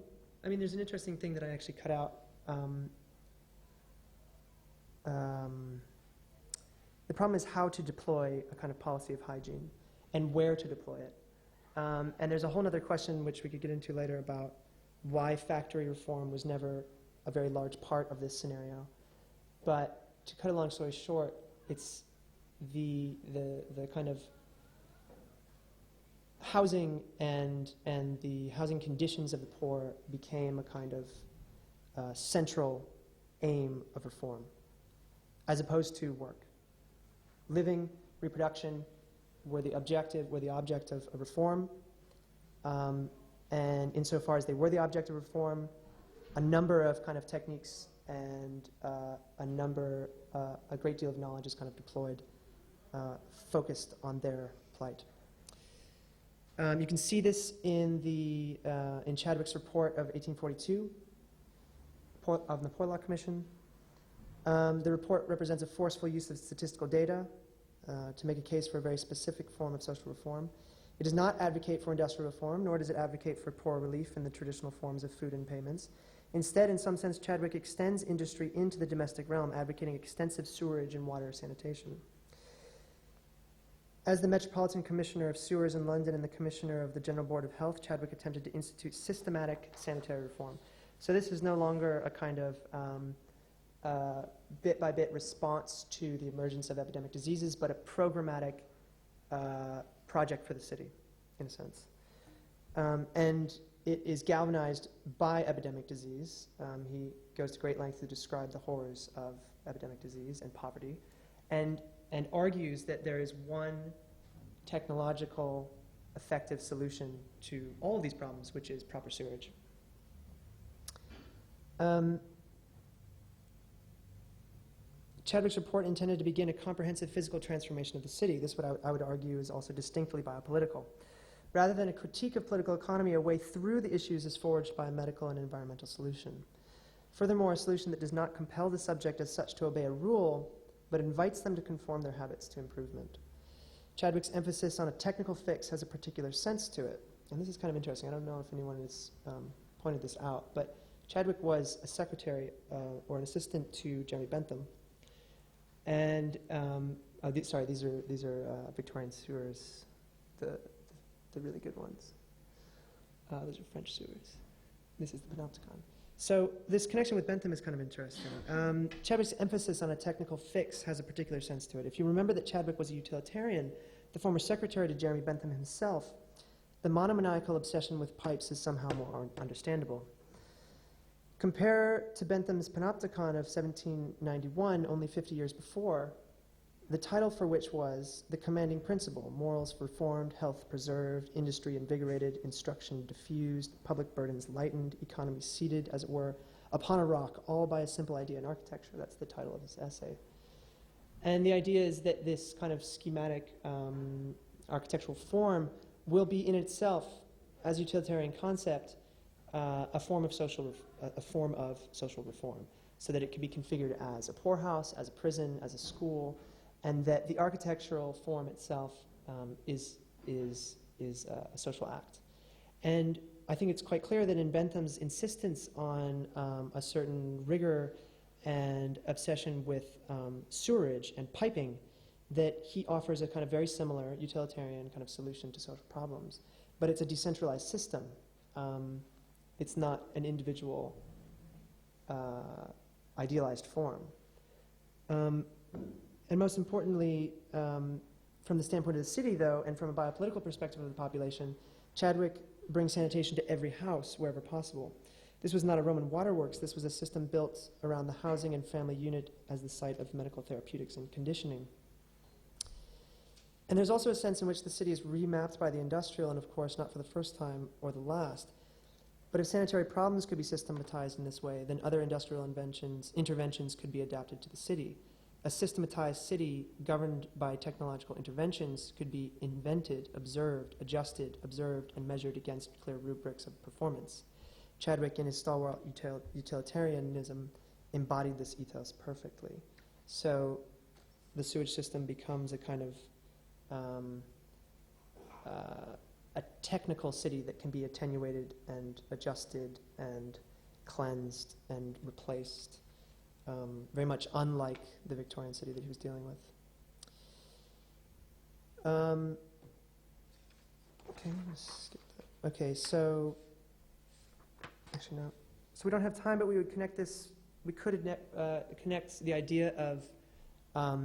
I mean, there's an interesting thing that I actually cut out. The problem is how to deploy a kind of policy of hygiene and where to deploy it. And there's a whole other question which we could get into later about why factory reform was never a very large part of this scenario. But to cut a long story short, it's the kind of housing and the housing conditions of the poor became a kind of central aim of reform, as opposed to work. Living, reproduction were the object of reform, and insofar as they were the object of reform, a number of kind of techniques and a great deal of knowledge is kind of deployed, focused on their plight. You can see this in Chadwick's report of 1842 of the Poor Law Commission. The report represents a forceful use of statistical data to make a case for a very specific form of social reform. It does not advocate for industrial reform, nor does it advocate for poor relief in the traditional forms of food and payments. Instead, in some sense, Chadwick extends industry into the domestic realm, advocating extensive sewerage and water sanitation. As the Metropolitan Commissioner of Sewers in London and the Commissioner of the General Board of Health, Chadwick attempted to institute systematic sanitary reform. So this is no longer a kind of bit-by-bit response to the emergence of epidemic diseases, but a programmatic project for the city, in a sense. And it is galvanized by epidemic disease. He goes to great lengths to describe the horrors of epidemic disease and poverty, and argues that there is one technological, effective solution to all of these problems, which is proper sewerage. Chadwick's report intended to begin a comprehensive physical transformation of the city. This, what I would argue, is also distinctly biopolitical. Rather than a critique of political economy, a way through the issues is forged by a medical and environmental solution. Furthermore, a solution that does not compel the subject as such to obey a rule, but invites them to conform their habits to improvement. Chadwick's emphasis on a technical fix has a particular sense to it. And this is kind of interesting. I don't know if anyone has pointed this out, but Chadwick was a secretary or an assistant to Jeremy Bentham. And these are Victorian sewers, the really good ones. Those are French sewers. This is the Panopticon. So this connection with Bentham is kind of interesting. Chadwick's emphasis on a technical fix has a particular sense to it. If you remember that Chadwick was a utilitarian, the former secretary to Jeremy Bentham himself, the monomaniacal obsession with pipes is somehow more understandable. Compare to Bentham's Panopticon of 1791, only 50 years before, the title for which was The Commanding Principle: Morals Reformed, Health Preserved, Industry Invigorated, Instruction Diffused, Public Burdens Lightened, Economy Seated, as it were, upon a rock, all by a simple idea in architecture. That's the title of this essay. And the idea is that this kind of schematic architectural form will be in itself, as a utilitarian concept, a form of social reform, so that it can be configured as a poorhouse, as a prison, as a school, and that the architectural form itself is a social act. And I think it's quite clear that in Bentham's insistence on a certain rigor and obsession with sewerage and piping, that he offers a kind of very similar utilitarian kind of solution to social problems. But it's a decentralized system. It's not an individual idealized form. And most importantly, from the standpoint of the city, though, and from a biopolitical perspective of the population, Chadwick brings sanitation to every house wherever possible. This was not a Roman waterworks. This was a system built around the housing and family unit as the site of medical therapeutics and conditioning. And there's also a sense in which the city is remapped by the industrial, and of course not for the first time or the last. But if sanitary problems could be systematized in this way, then other industrial interventions could be adapted to the city. A systematized city governed by technological interventions could be invented, observed, adjusted, observed, and measured against clear rubrics of performance. Chadwick, in his stalwart utilitarianism, embodied this ethos perfectly. So the sewage system becomes a kind of a technical city that can be attenuated and adjusted and cleansed and replaced, very much unlike the Victorian city that he was dealing with. Okay, let's skip that. Okay, so actually no. So we don't have time, but we would connect this. We could connect the idea of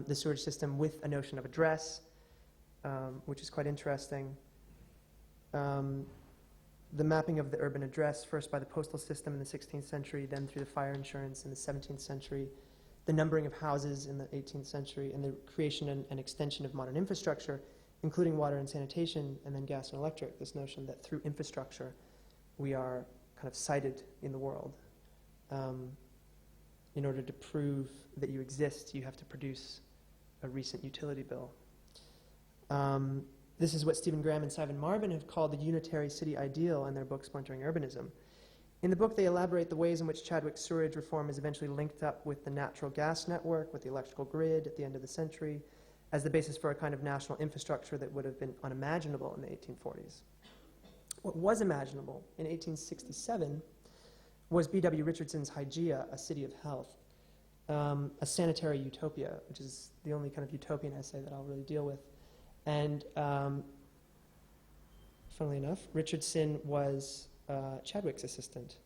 the sewage system with a notion of address, which is quite interesting. The mapping of the urban address, first by the postal system in the 16th century, then through the fire insurance in the 17th century, the numbering of houses in the 18th century, and the creation and extension of modern infrastructure, including water and sanitation, and then gas and electric, this notion that through infrastructure we are kind of sited in the world. In order to prove that you exist, you have to produce a recent utility bill. This is what Stephen Graham and Simon Marvin have called the Unitary City ideal in their book, Splintering Urbanism. In the book, they elaborate the ways in which Chadwick's sewerage reform is eventually linked up with the natural gas network, with the electrical grid at the end of the century, as the basis for a kind of national infrastructure that would have been unimaginable in the 1840s. What was imaginable in 1867 was B.W. Richardson's Hygeia, a city of health, a sanitary utopia, which is the only kind of utopian essay that I'll really deal with. And funnily enough, Richardson was Chadwick's assistant.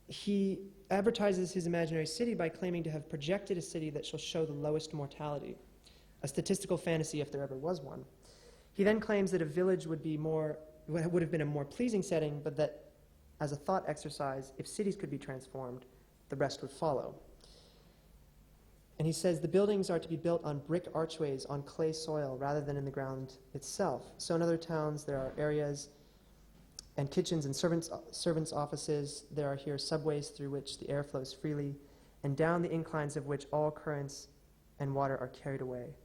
He advertises his imaginary city by claiming to have projected a city that shall show the lowest mortality, a statistical fantasy if there ever was one. He then claims that a village would have been a more pleasing setting, but that as a thought exercise, if cities could be transformed, the rest would follow. And he says the buildings are to be built on brick archways on clay soil rather than in the ground itself. So in other towns, there are areas and kitchens and servants' offices. There are here subways through which the air flows freely, and down the inclines of which all currents and water are carried away.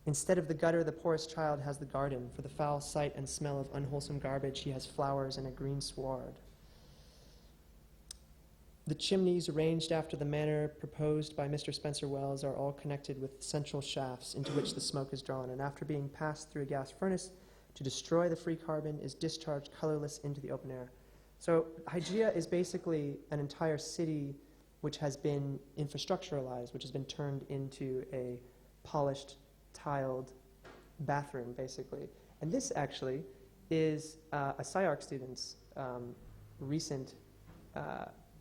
Instead of the gutter, the poorest child has the garden. For the foul sight and smell of unwholesome garbage, he has flowers and a green sward. The chimneys, arranged after the manner proposed by Mr. Spencer Wells, are all connected with central shafts into which the smoke is drawn, and after being passed through a gas furnace to destroy the free carbon, is discharged colorless into the open air. So Hygeia is basically an entire city which has been infrastructuralized, which has been turned into a polished, tiled bathroom, basically. And this actually is a SciArc student's recent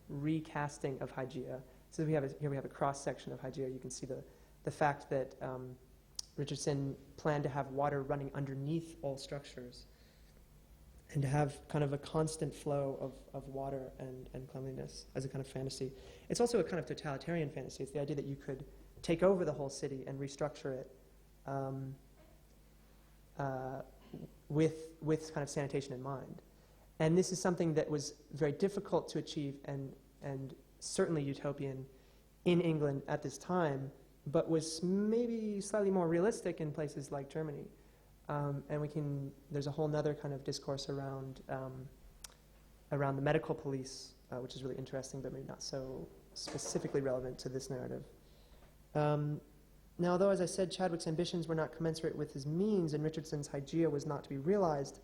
recasting of Hygeia. So here we have a cross section of Hygeia. You can see the fact that Richardson planned to have water running underneath all structures and to have kind of a constant flow of water and cleanliness as a kind of fantasy. It's also a kind of totalitarian fantasy. It's the idea that you could take over the whole city and restructure it with kind of sanitation in mind. And this is something that was very difficult to achieve and certainly utopian in England at this time, but was maybe slightly more realistic in places like Germany. And there's a whole nother kind of discourse around the medical police, which is really interesting, but maybe not so specifically relevant to this narrative. Now, although, as I said, Chadwick's ambitions were not commensurate with his means and Richardson's Hygeia was not to be realized,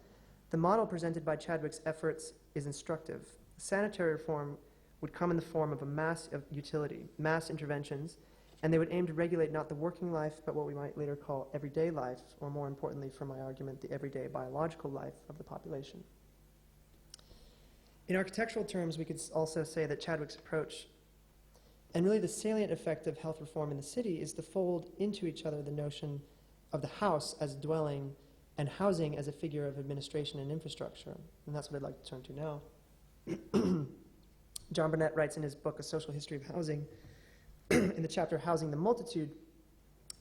the model presented by Chadwick's efforts is instructive. Sanitary reform would come in the form of a mass of utility, mass interventions, and they would aim to regulate not the working life, but what we might later call everyday life, or more importantly for my argument, the everyday biological life of the population. In architectural terms, we could also say that Chadwick's approach, and really the salient effect of health reform in the city, is to fold into each other the notion of the house as a dwelling and housing as a figure of administration and infrastructure. And that's what I'd like to turn to now. John Burnett writes in his book, A Social History of Housing, in the chapter Housing the Multitude,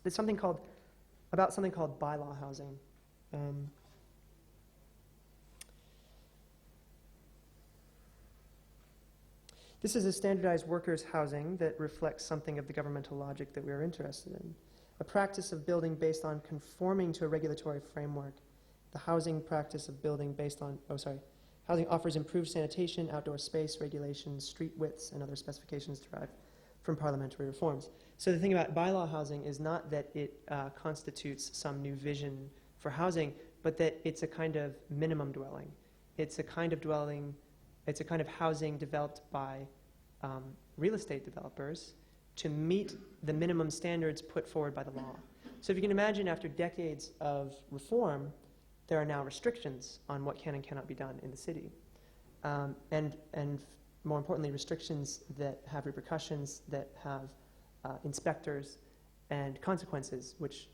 there's something called bylaw housing. This is a standardized workers' housing that reflects something of the governmental logic that we are interested in. A practice of building based on conforming to a regulatory framework. The housing practice of building based on, housing offers improved sanitation, outdoor space regulations, street widths, and other specifications derived from parliamentary reforms. So the thing about bylaw housing is not that it constitutes some new vision for housing, but that it's a kind of minimum dwelling. It's a kind of dwelling, it's a kind of housing developed by real estate developers to meet the minimum standards put forward by the law. So if you can imagine, after decades of reform, there are now restrictions on what can and cannot be done in the city. And more importantly, restrictions that have repercussions, that have inspectors and consequences, which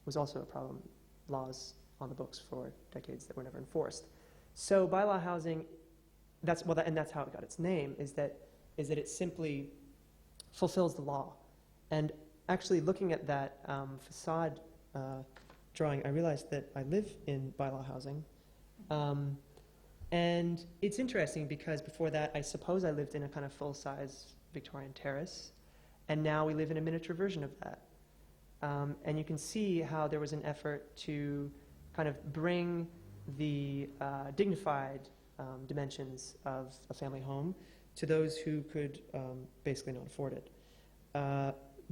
was also a problem. Laws on the books for decades that were never enforced. So bylaw housing, and that's how it got its name, is that it simply fulfills the law. And actually, looking at that facade drawing, I realized that I live in bylaw housing. And it's interesting because before that, I suppose I lived in a kind of full-size Victorian terrace, and now we live in a miniature version of that. And you can see how there was an effort to kind of bring the dignified dimensions of a family home to those who could basically not afford it.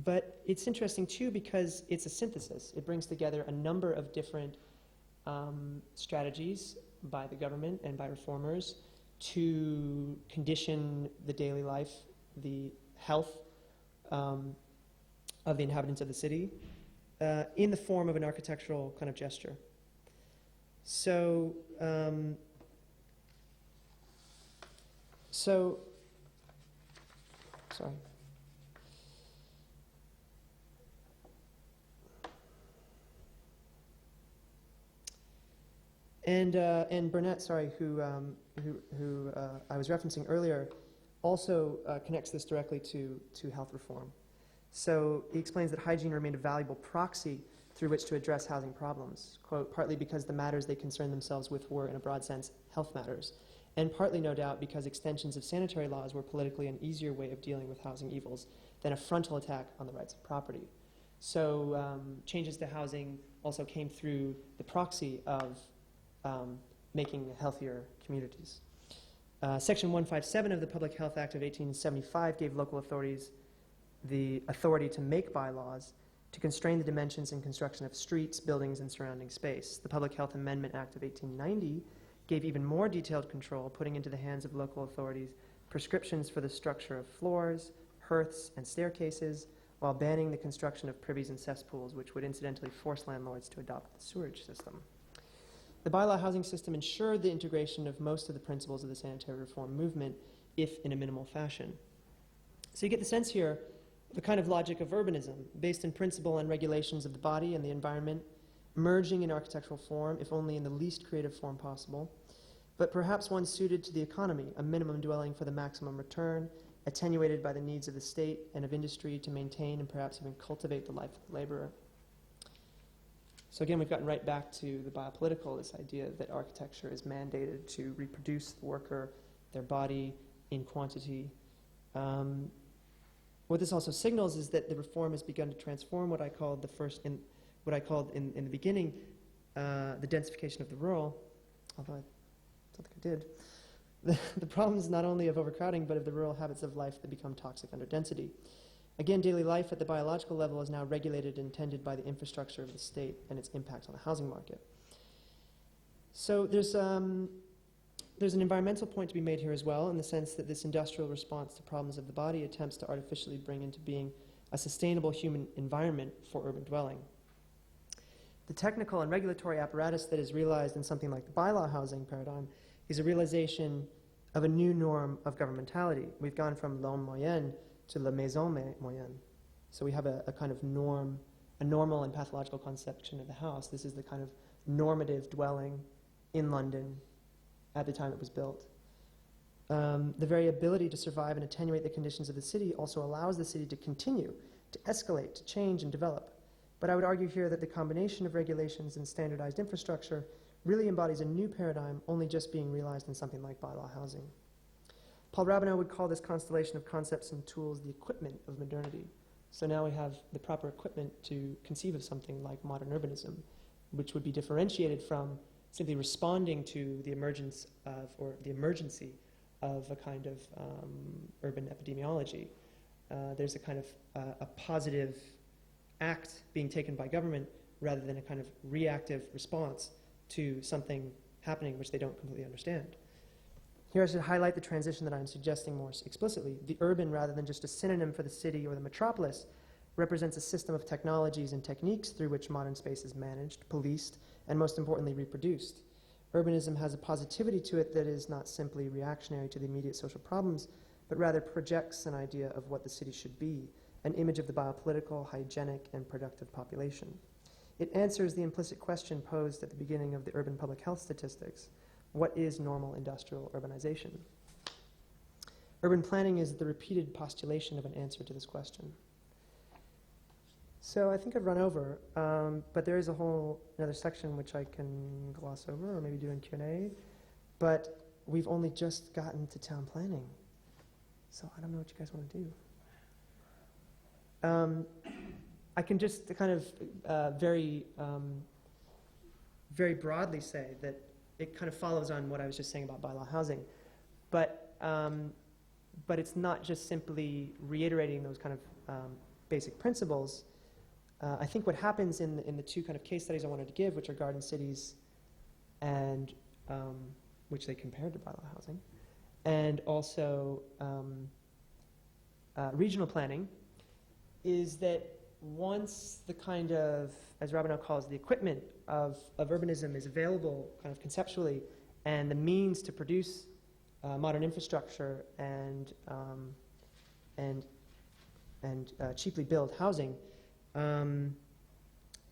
But it's interesting, too, because it's a synthesis. It brings together a number of different strategies by the government and by reformers to condition the daily life, the health of the inhabitants of the city in the form of an architectural kind of gesture. So, sorry. And Burnett, who I was referencing earlier, also connects this directly to health reform. So he explains that hygiene remained a valuable proxy through which to address housing problems, quote, partly because the matters they concerned themselves with were, in a broad sense, health matters, and partly, no doubt, because extensions of sanitary laws were politically an easier way of dealing with housing evils than a frontal attack on the rights of property. So changes to housing also came through the proxy of making healthier communities. Section 157 of the Public Health Act of 1875 gave local authorities the authority to make bylaws to constrain the dimensions and construction of streets, buildings, and surrounding space. The Public Health Amendment Act of 1890 gave even more detailed control, putting into the hands of local authorities prescriptions for the structure of floors, hearths, and staircases, while banning the construction of privies and cesspools, which would incidentally force landlords to adopt the sewerage system. The bylaw housing system ensured the integration of most of the principles of the sanitary reform movement, if in a minimal fashion. So you get the sense here, the kind of logic of urbanism, based in principle and regulations of the body and the environment, merging in architectural form, if only in the least creative form possible, but perhaps one suited to the economy, a minimum dwelling for the maximum return, attenuated by the needs of the state and of industry to maintain and perhaps even cultivate the life of the laborer. So again, we've gotten right back to the biopolitical, this idea that architecture is mandated to reproduce the worker, their body, in quantity. What this also signals is that the reform has begun to transform what I called in the beginning, the densification of the rural, although I don't think I did. The problems not only of overcrowding, but of the rural habits of life that become toxic under density. Again, daily life at the biological level is now regulated and tended by the infrastructure of the state and its impact on the housing market. So there's an environmental point to be made here as well, in the sense that this industrial response to problems of the body attempts to artificially bring into being a sustainable human environment for urban dwelling. The technical and regulatory apparatus that is realized in something like the bylaw housing paradigm is a realization of a new norm of governmentality. We've gone from l'homme moyen to la maison moyenne. So we have a kind of norm, a normal and pathological conception of the house. This is the kind of normative dwelling in London at the time it was built. The very ability to survive and attenuate the conditions of the city also allows the city to continue, to escalate, to change and develop. But I would argue here that the combination of regulations and standardized infrastructure really embodies a new paradigm only just being realized in something like bylaw housing. Paul Rabineau would call this constellation of concepts and tools the equipment of modernity. So now we have the proper equipment to conceive of something like modern urbanism, which would be differentiated from simply responding to the emergence of, or the emergency of, a kind of urban epidemiology. There's a kind of a positive act being taken by government rather than a kind of reactive response to something happening which they don't completely understand. Here I should highlight the transition that I'm suggesting more explicitly. The urban, rather than just a synonym for the city or the metropolis, represents a system of technologies and techniques through which modern space is managed, policed, and most importantly, reproduced. Urbanism has a positivity to it that is not simply reactionary to the immediate social problems, but rather projects an idea of what the city should be, an image of the biopolitical, hygienic, and productive population. It answers the implicit question posed at the beginning of the urban public health statistics. What is normal industrial urbanization? Urban planning is the repeated postulation of an answer to this question. So I think I've run over, but there is another section which I can gloss over or maybe do in Q&A, but we've only just gotten to town planning. So I don't know what you guys want to do. I can just kind of very broadly say that it kind of follows on what I was just saying about bylaw housing, but it's not just simply reiterating those kind of basic principles. I think what happens in the two kind of case studies I wanted to give, which are garden cities and which they compared to bylaw housing, and also regional planning, is that once the kind of, as Rabineau calls, the equipment of urbanism is available kind of conceptually, and the means to produce modern infrastructure and cheaply build housing,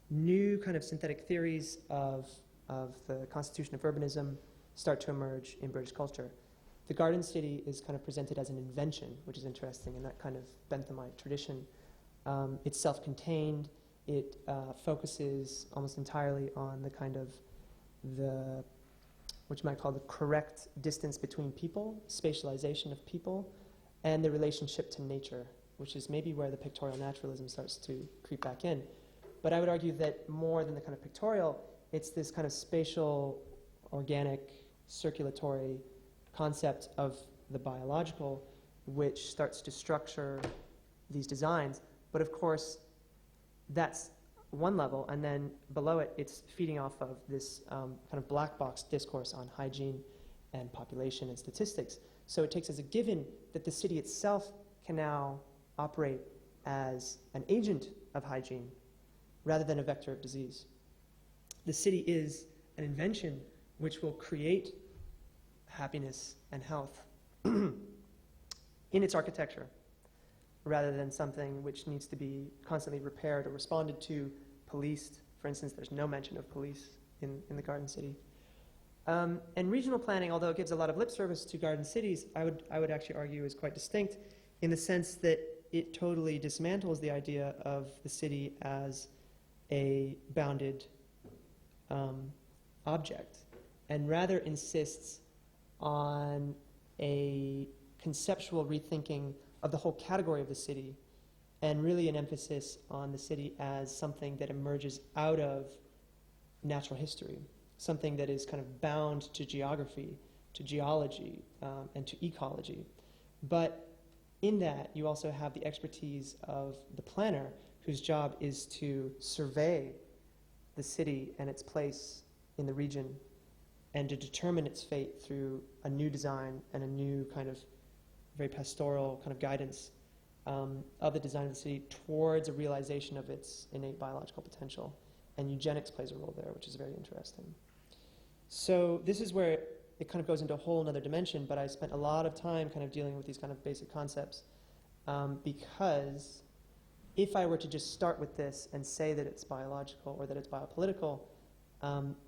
new kind of synthetic theories of the constitution of urbanism start to emerge in British culture. The garden city is kind of presented as an invention, which is interesting in that kind of Benthamite tradition. It's self-contained. It focuses almost entirely on the kind of what you might call the correct distance between people, spatialization of people, and the relationship to nature, which is maybe where the pictorial naturalism starts to creep back in. But I would argue that more than the kind of pictorial, it's this kind of spatial, organic, circulatory concept of the biological, which starts to structure these designs. But of course, that's one level, and then below it, it's feeding off of this kind of black box discourse on hygiene and population and statistics. So it takes as a given that the city itself can now operate as an agent of hygiene rather than a vector of disease. The city is an invention which will create happiness and health in its architecture, rather than something which needs to be constantly repaired or responded to, policed. For instance, there's no mention of police in the garden city. And regional planning, although it gives a lot of lip service to garden cities, I would actually argue is quite distinct in the sense that it totally dismantles the idea of the city as a bounded object, and rather insists on a conceptual rethinking of the whole category of the city, and really an emphasis on the city as something that emerges out of natural history, something that is kind of bound to geography, to geology, and to ecology. But in that, you also have the expertise of the planner, whose job is to survey the city and its place in the region, and to determine its fate through a new design and a new kind of very pastoral kind of guidance of the design of the city towards a realization of its innate biological potential. And eugenics plays a role there, which is very interesting. So this is where it kind of goes into a whole other dimension, but I spent a lot of time kind of dealing with these kind of basic concepts because if I were to just start with this and say that it's biological or that it's biopolitical,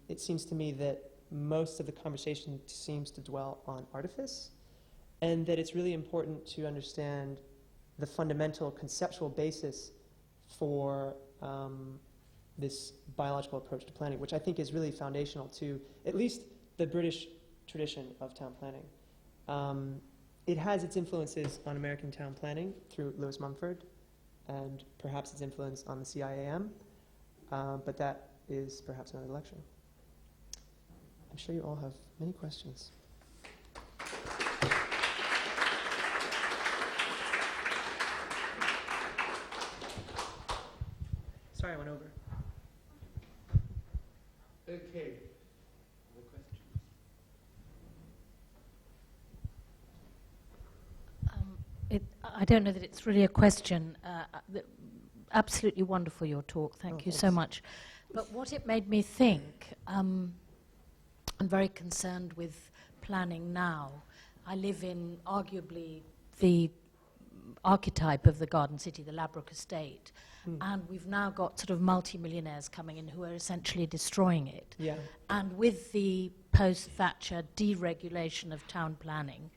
it seems to me that most of the conversation seems to dwell on artifice, and that it's really important to understand the fundamental conceptual basis for this biological approach to planning, which I think is really foundational to at least the British tradition of town planning. It has its influences on American town planning through Lewis Mumford, and perhaps its influence on the CIAM, but that is perhaps another lecture. I'm sure you all have many questions. Sorry, I went over. Okay. Other questions? I don't know that it's really a question. Absolutely wonderful, your talk. Thank you so much. But what it made me think, I'm very concerned with planning now. I live in arguably the archetype of the Garden City, the Ladbroke Estate, and we've now got sort of multi-millionaires coming in who are essentially destroying it. Yeah. And with the post-Thatcher deregulation of town planning,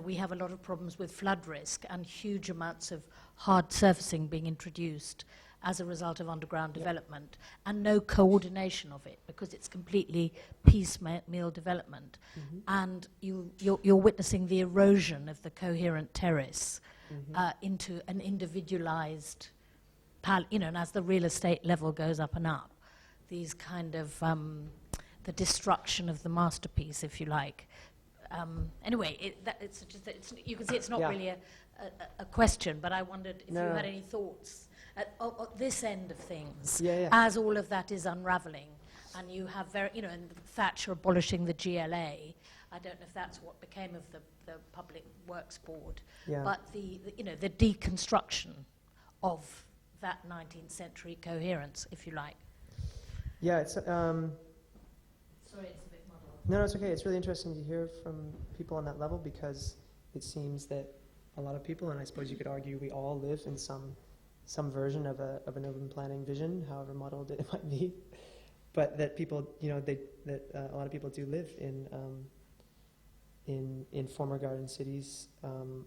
we have a lot of problems with flood risk and huge amounts of hard surfacing being introduced as a result of underground development, and no coordination of it because it's completely piecemeal development. And you're witnessing the erosion of the coherent terrace into an individualized, and as the real estate level goes up and up, these kind of the destruction of the masterpiece, if you like. Anyway, you can see it's not really a question, but I wondered if you had any thoughts at this end of things, as all of that is unraveling, and you have and Thatcher abolishing the GLA. I don't know if that's what became of the Public Works Board, but the deconstruction of that 19th century coherence, if you like. Yeah, it's. Sorry, it's a bit muddled. No, it's okay. It's really interesting to hear from people on that level because it seems that a lot of people, and I suppose you could argue we all live in some version of an urban planning vision, however muddled it might be, but that people, a lot of people do live in former garden cities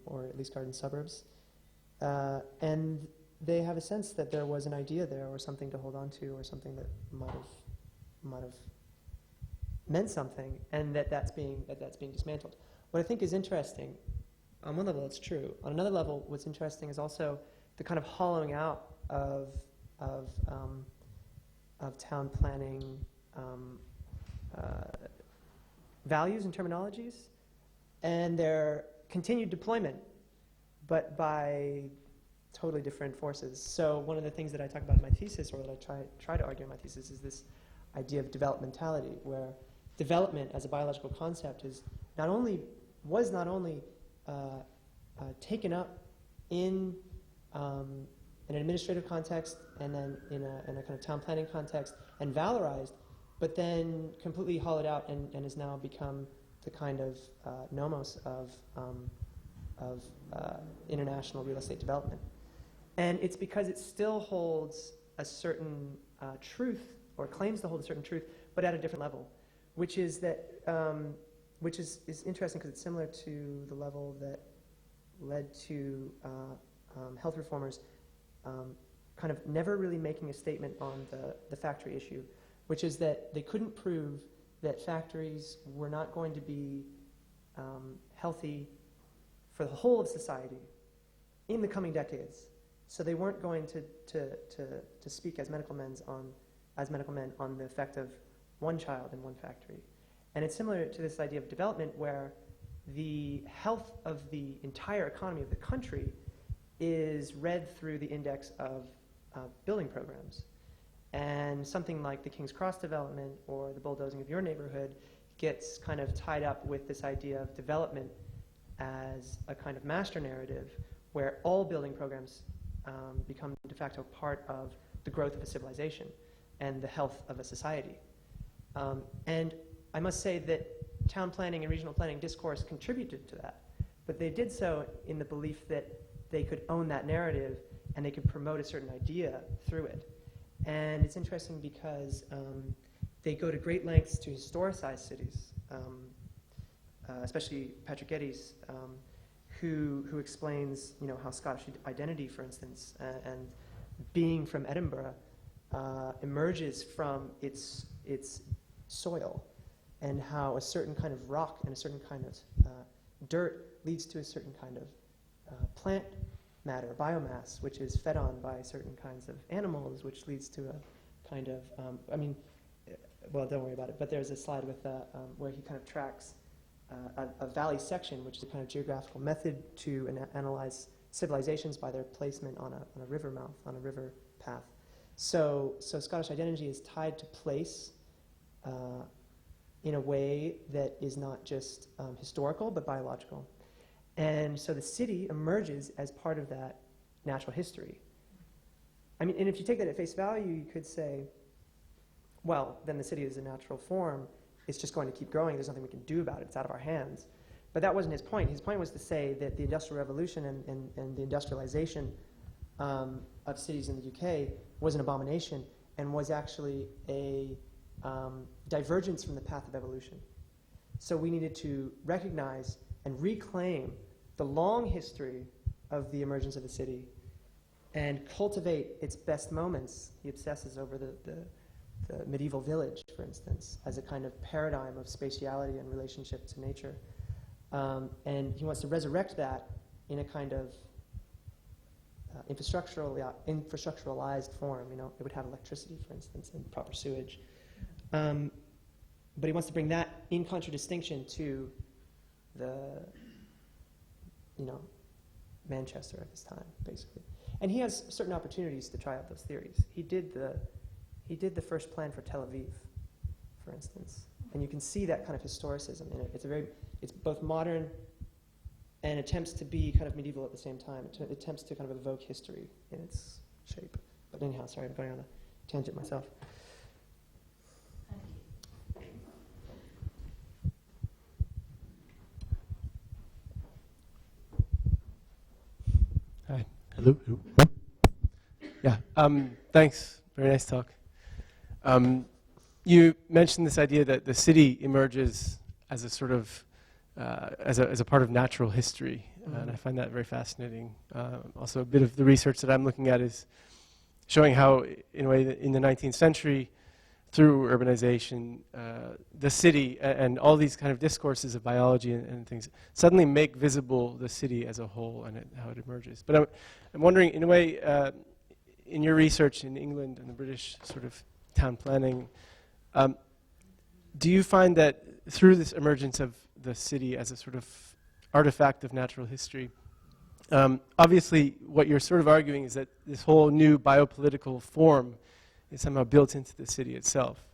or at least garden suburbs, and they have a sense that there was an idea there or something to hold on to or something that might have meant something, and that's being dismantled. What I think is interesting, on one level it's true. On another level, what's interesting is also the kind of hollowing out of town planning values and terminologies, and their continued deployment, but by totally different forces. So one of the things that I talk about in my thesis, or that I try to argue in my thesis, is this idea of developmentality, where development as a biological concept was not only taken up in an administrative context and then in a kind of town planning context and valorized, but then completely hollowed out and has now become the kind of nomos of international real estate development. And it's because it still holds a certain truth, or claims to hold a certain truth, but at a different level, which is interesting because it's similar to the level that led to health reformers kind of never really making a statement on the factory issue, which is that they couldn't prove that factories were not going to be healthy for the whole of society in the coming decades. So they weren't going to speak as medical men on the effect of one child in one factory. And it's similar to this idea of development where the health of the entire economy of the country is read through the index of building programs. And something like the King's Cross development or the bulldozing of your neighborhood gets kind of tied up with this idea of development as a kind of master narrative where all building programs become de facto part of the growth of a civilization and the health of a society. And I must say that town planning and regional planning discourse contributed to that, but they did so in the belief that they could own that narrative and they could promote a certain idea through it. And it's interesting because they go to great lengths to historicize cities, especially Patrick Geddes, who explains, how Scottish identity, for instance, and being from Edinburgh emerges from its soil, and how a certain kind of rock and a certain kind of dirt leads to a certain kind of plant matter, biomass, which is fed on by certain kinds of animals, which leads to a kind of, well, don't worry about it, but there's a slide with where he kind of tracks a valley section, which is a kind of geographical method to analyze civilizations by their placement on a river mouth, on a river path. So Scottish identity is tied to place in a way that is not just historical, but biological. And so the city emerges as part of that natural history. And if you take that at face value, you could say, well, then the city is a natural form. It's just going to keep growing. There's nothing we can do about it. It's out of our hands. But that wasn't his point. His point was to say that the Industrial Revolution and the industrialization of cities in the UK was an abomination and was actually a divergence from the path of evolution. So we needed to recognize and reclaim the long history of the emergence of the city and cultivate its best moments. He obsesses over the medieval village, for instance, as a kind of paradigm of spatiality and relationship to nature. And he wants to resurrect that in a kind of infrastructuralized form. It would have electricity, for instance, and proper sewage. But he wants to bring that in contradistinction to the, Manchester at this time, basically. And he has certain opportunities to try out those theories. He did the first plan for Tel Aviv, for instance, and you can see that kind of historicism in it. It's both modern and attempts to be kind of medieval at the same time. It attempts to kind of evoke history in its shape. But anyhow, sorry, I'm going on a tangent myself. Hi. Hello. Yeah. Thanks. Very nice talk. You mentioned this idea that the city emerges as a sort of as a part of natural history, and I find that very fascinating. Also, a bit of the research that I'm looking at is showing how, in a way, in the 19th century, through urbanization, the city and all these kind of discourses of biology and things suddenly make visible the city as a whole and how it emerges. But I'm wondering, in a way, in your research in England and the British sort of town planning, do you find that through this emergence of the city as a sort of artifact of natural history, obviously what you're sort of arguing is that this whole new biopolitical form is somehow built into the city itself.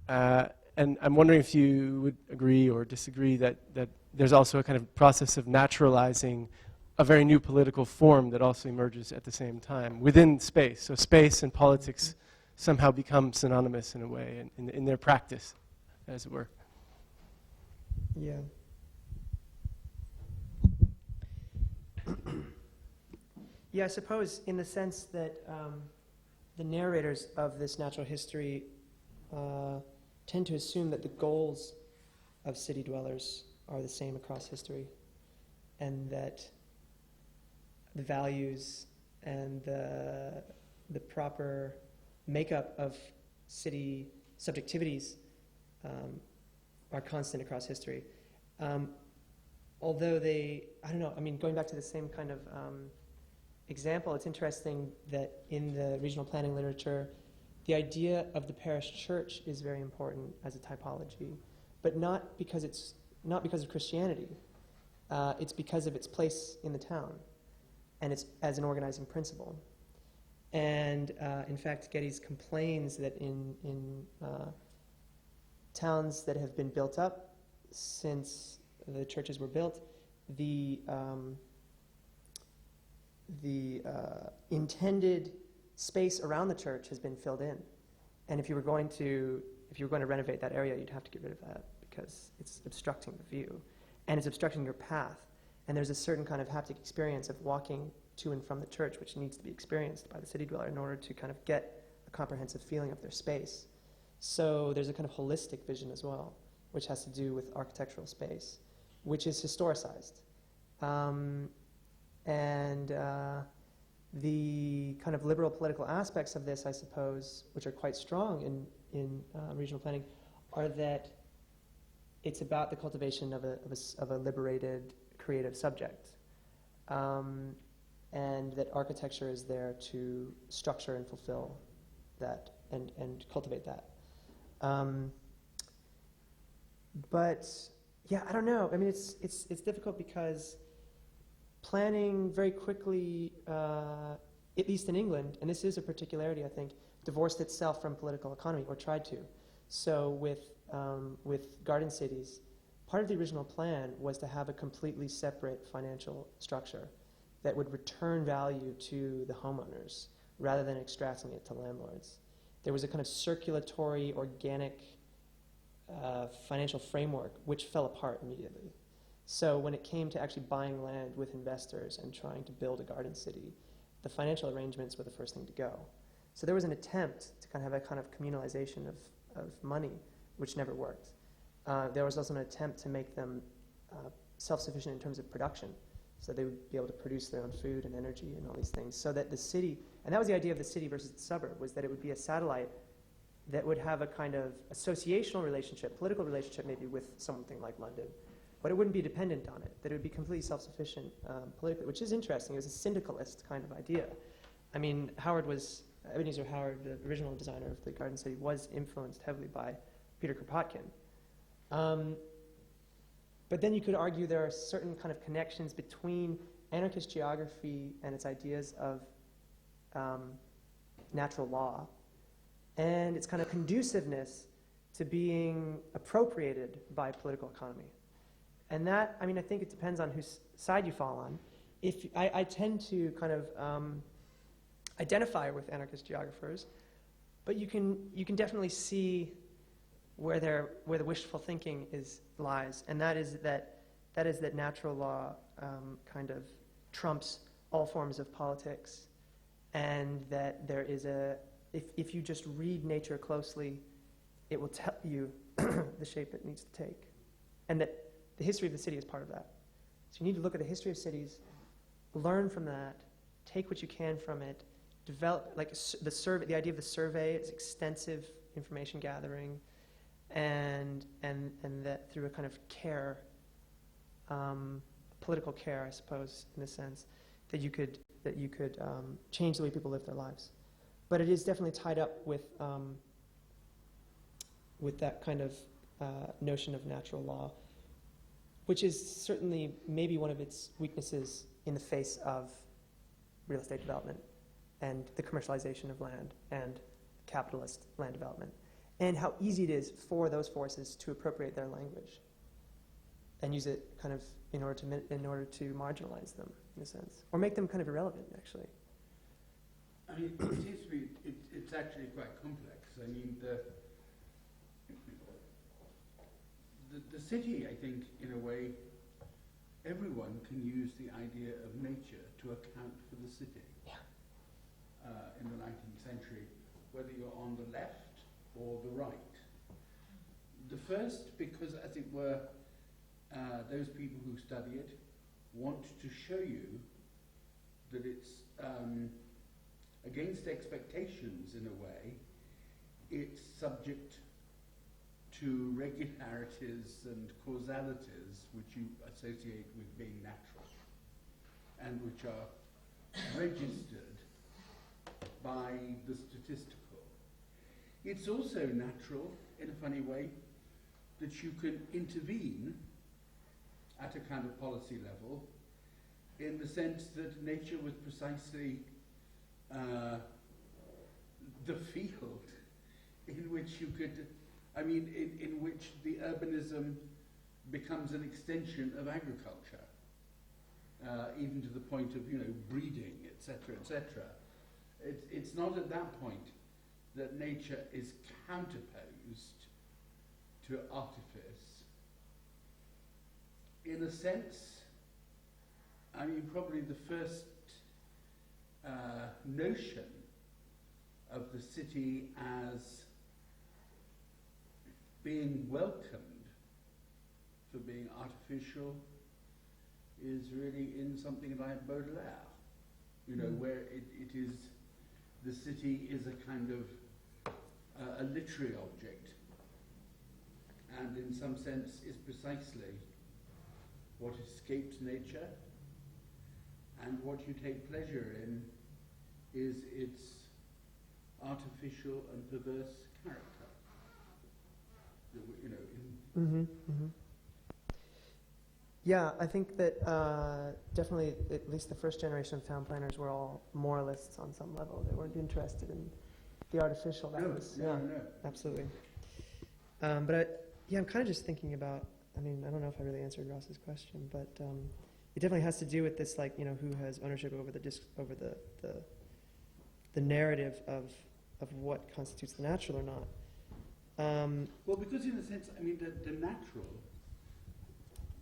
And I'm wondering if you would agree or disagree that there's also a kind of process of naturalizing a very new political form that also emerges at the same time within space. So space and politics somehow become synonymous in a way in their practice, as it were. Yeah. Yeah, I suppose in the sense that the narrators of this natural history tend to assume that the goals of city dwellers are the same across history, and that the values and the proper makeup of city subjectivities are constant across history. Although I don't know, I mean, going back to the same kind of example, it's interesting that in the regional planning literature, the idea of the parish church is very important as a typology, but not because of Christianity. It's because of its place in the town, and it's as an organizing principle. And in fact, Geddes complains that in towns that have been built up since the churches were built, the intended space around the church has been filled in. And if you were going to renovate that area, you'd have to get rid of that because it's obstructing the view, and it's obstructing your path. And there's a certain kind of haptic experience of walking to and from the church, which needs to be experienced by the city dweller in order to kind of get a comprehensive feeling of their space. So there's a kind of holistic vision as well, which has to do with architectural space, which is historicized. The kind of liberal political aspects of this, I suppose, which are quite strong in regional planning, are that it's about the cultivation of a liberated, creative subject, and that architecture is there to structure and fulfill that and cultivate that. But yeah, I don't know. I mean, it's difficult because planning very quickly, at least in England, and this is a particularity, I think, divorced itself from political economy, or tried to. So with garden cities, part of the original plan was to have a completely separate financial structure that would return value to the homeowners rather than extracting it to landlords. There was a kind of circulatory, organic financial framework which fell apart immediately. So when it came to actually buying land with investors and trying to build a garden city, the financial arrangements were the first thing to go. So there was an attempt to kind of have a kind of communalization of money, which never worked. There was also an attempt to make them self-sufficient in terms of production, so they would be able to produce their own food and energy and all these things, so that the city, and that was the idea of the city versus the suburb, was that it would be a satellite that would have a kind of associational relationship, political relationship maybe with something like London, but it wouldn't be dependent on it, that it would be completely self-sufficient politically, which is interesting. It was a syndicalist kind of idea. I mean, Ebenezer Howard, the original designer of the Garden City, was influenced heavily by Peter Kropotkin. But then you could argue there are certain kind of connections between anarchist geography and its ideas of natural law and its kind of conduciveness to being appropriated by political economy. And that, I mean, I think it depends on whose side you fall on. I tend to kind of identify with anarchist geographers, but you can definitely see where the wishful thinking lies, and that is that natural law kind of trumps all forms of politics, and that there is if you just read nature closely, it will tell you the shape it needs to take, and that the history of the city is part of that. So you need to look at the history of cities, learn from that, take what you can from it, develop, like the idea of the survey is extensive information gathering, and that through a kind of care, political care, I suppose, in a sense, that you could change the way people live their lives. But it is definitely tied up with that kind of notion of natural law, which is certainly maybe one of its weaknesses in the face of real estate development and the commercialization of land and capitalist land development, and how easy it is for those forces to appropriate their language and use it kind of in order to marginalize them, in a sense, or make them kind of irrelevant, actually. I mean, it seems to be, it's actually quite complex. I mean, the city, I think, in a way, everyone can use the idea of nature to account for the city. Yeah. In the 19th century, whether you're on the left or the right. The first, because as it were, those people who study it want to show you that it's against expectations in a way, it's subject to regularities and causalities which you associate with being natural and which are registered by the statistical. It's also natural, in a funny way, that you can intervene at a kind of policy level in the sense that nature was precisely the field in which you could, in which the urbanism becomes an extension of agriculture, even to the point of, breeding, etc., etc. It's not at that point that nature is counterposed to artifice. In a sense, probably the first notion of the city as being welcomed for being artificial is really in something like Baudelaire, where it is, the city is a kind of a literary object, and in some sense is precisely what escapes nature, and what you take pleasure in is its artificial and perverse character. Yeah, I think that definitely, at least the first generation of town planners were all moralists on some level. They weren't interested in the artificial. No. Absolutely. But I'm kind of just thinking about, I don't know if I really answered Ross's question, but it definitely has to do with this, who has ownership over the narrative of what constitutes the natural or not. Well, because in a sense, the natural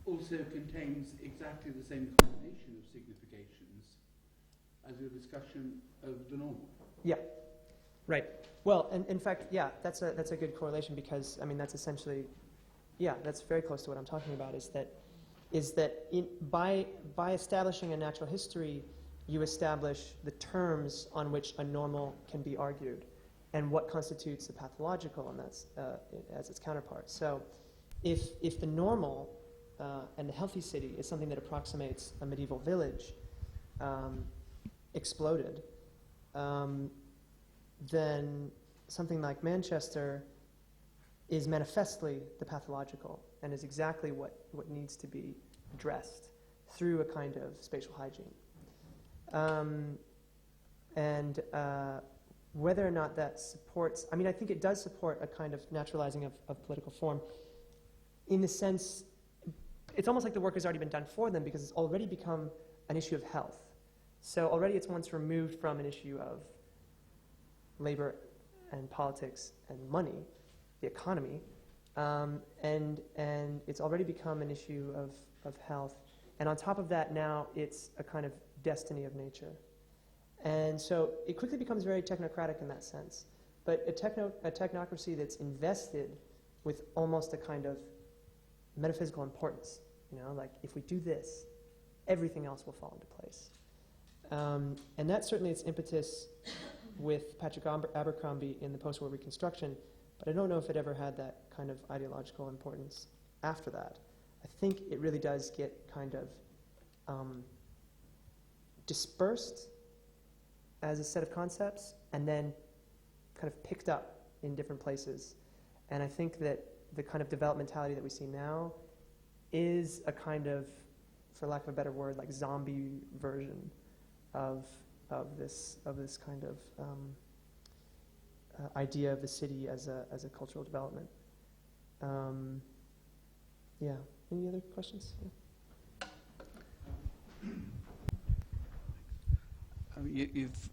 also contains exactly the same combination of significations as your discussion of the normal. Yeah, right. Well, and in fact, that's a good correlation, because that's essentially, that's very close to what I'm talking about. Is that by establishing a natural history, you establish the terms on which a normal can be argued, and what constitutes the pathological, and that's as its counterpart. So, if the normal and the healthy city is something that approximates a medieval village exploded, then something like Manchester is manifestly the pathological, and is exactly what needs to be addressed through a kind of spatial hygiene. And whether or not that supports, I think it does support a kind of naturalizing of political form, in the sense, it's almost like the work has already been done for them, because it's already become an issue of health. So already it's once removed from an issue of labor and politics and money, the economy, and it's already become an issue of health. And on top of that, now it's a kind of destiny of nature. And so it quickly becomes very technocratic in that sense. But a technocracy that's invested with almost a kind of metaphysical importance, like if we do this, everything else will fall into place. And that's certainly its impetus with Patrick Abercrombie in the post-war Reconstruction, but I don't know if it ever had that kind of ideological importance after that. I think it really does get kind of dispersed as a set of concepts, and then kind of picked up in different places. And I think that the kind of developmentality that we see now is a kind of, for lack of a better word, like zombie version of this kind of idea of the city as a cultural development. Any other questions? Yeah.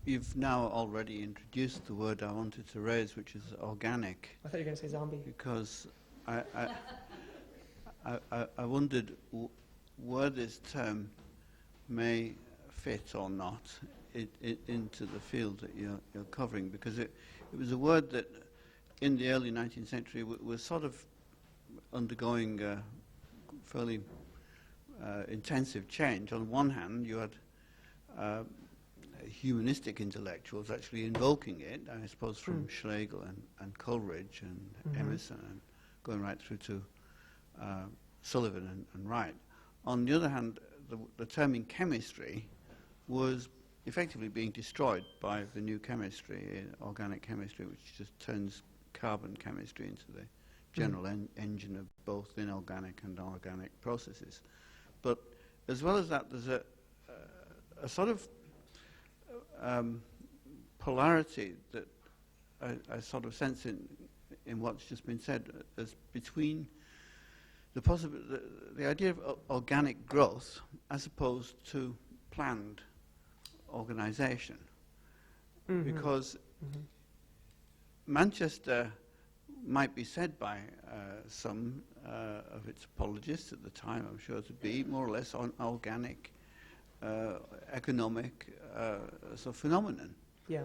You've now already introduced the word I wanted to raise, which is organic. I thought you were going to say zombie. Because I wondered where this term may fit or not into the field that you're covering, because it was a word that in the early 19th century was sort of undergoing fairly intensive change. On one hand, you had humanistic intellectuals actually invoking it, I suppose from Schlegel and Coleridge and Emerson and going right through to Sullivan and Wright. On the other hand, the term in chemistry was effectively being destroyed by the new chemistry, organic chemistry, which just turns carbon chemistry into the general engine of both inorganic and organic processes. But as well as that, there's a sort of polarity that I sort of sense in what's just been said, as between the idea of organic growth as opposed to planned organization. Because Manchester might be said by some of its apologists at the time, I'm sure, to be more or less an organic economic sort of phenomenon. Yeah.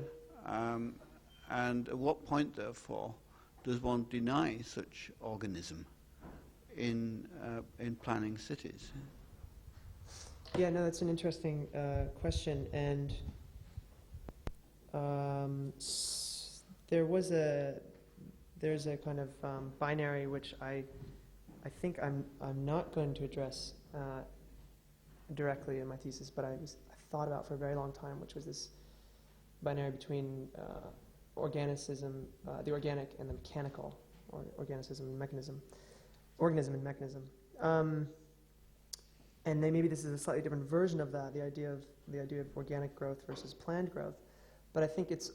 And at what point, therefore, does one deny such organism in planning cities? Yeah, no, that's an interesting question, and there's a kind of binary which I think I'm not going to address directly in my thesis, but I thought about for a very long time, which was this binary between organicism, the organic, and the mechanical, or organicism and mechanism, organism and mechanism. And then maybe this is a slightly different version of that, the idea of organic growth versus planned growth. But I think it's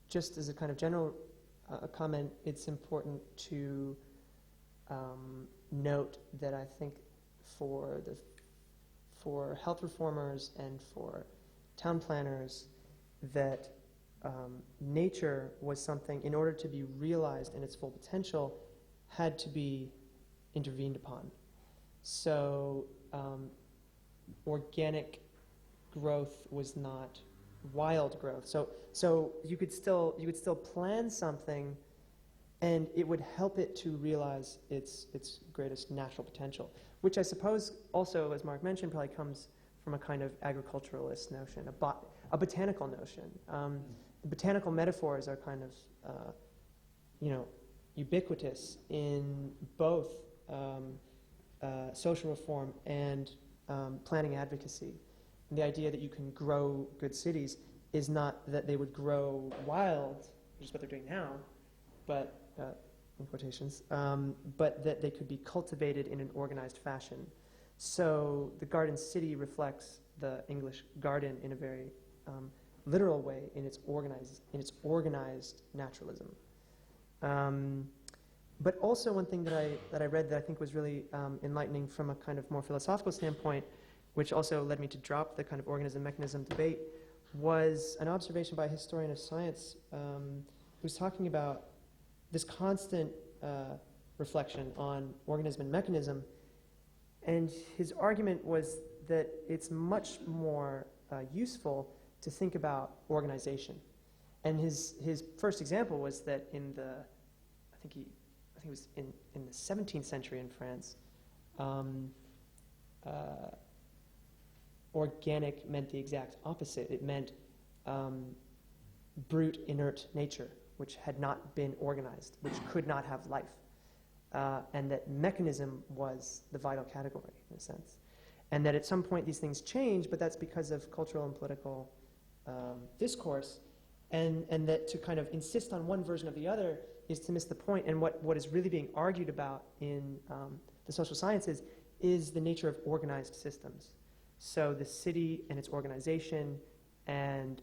just as a kind of general comment, it's important to note that I think for health reformers and for town planners, that nature was something, in order to be realized in its full potential, had to be intervened upon. So organic growth was not wild growth. So you could still plan something, and it would help it to realize its greatest natural potential, which I suppose also, as Mark mentioned, probably comes from a kind of agriculturalist notion, a botanical notion. The botanical metaphors are kind of, ubiquitous in both social reform and planning advocacy. And the idea that you can grow good cities is not that they would grow wild, which is what they're doing now, but in quotations, but that they could be cultivated in an organized fashion. So the garden city reflects the English garden in a very literal way in its organized naturalism. But also one thing that I read that I think was really enlightening from a kind of more philosophical standpoint, which also led me to drop the kind of organism-mechanism debate, was an observation by a historian of science who was talking about this constant reflection on organism and mechanism. And his argument was that it's much more useful to think about organization. And his first example was that in the, I think it was in the 17th century in France, organic meant the exact opposite. It meant brute, inert nature, which had not been organized, which could not have life. And that mechanism was the vital category, in a sense. And that at some point these things change, but that's because of cultural and political discourse, and that to kind of insist on one version of the other is to miss the point. And what is really being argued about in the social sciences is the nature of organized systems. So the city and its organization, and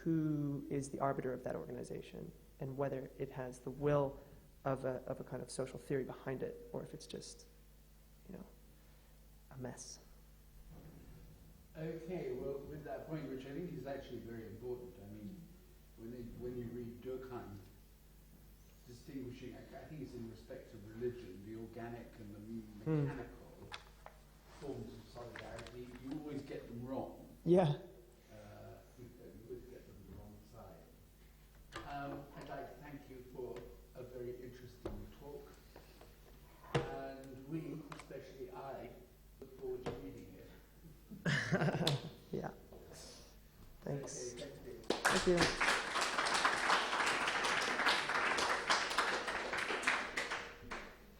who is the arbiter of that organization, and whether it has the will of a kind of social theory behind it, or if it's just, a mess. Okay, well, with that point, which I think is actually very important, I mean, when you read Durkheim, distinguishing, I think it's in respect of religion, the organic and the mechanical forms of solidarity, you always get them wrong. Yeah. You always get them the wrong side. I'd like to thank you for a very interesting talk, and we, especially I, look forward to reading it. Yeah. Thanks. Okay, thank you. Thank you.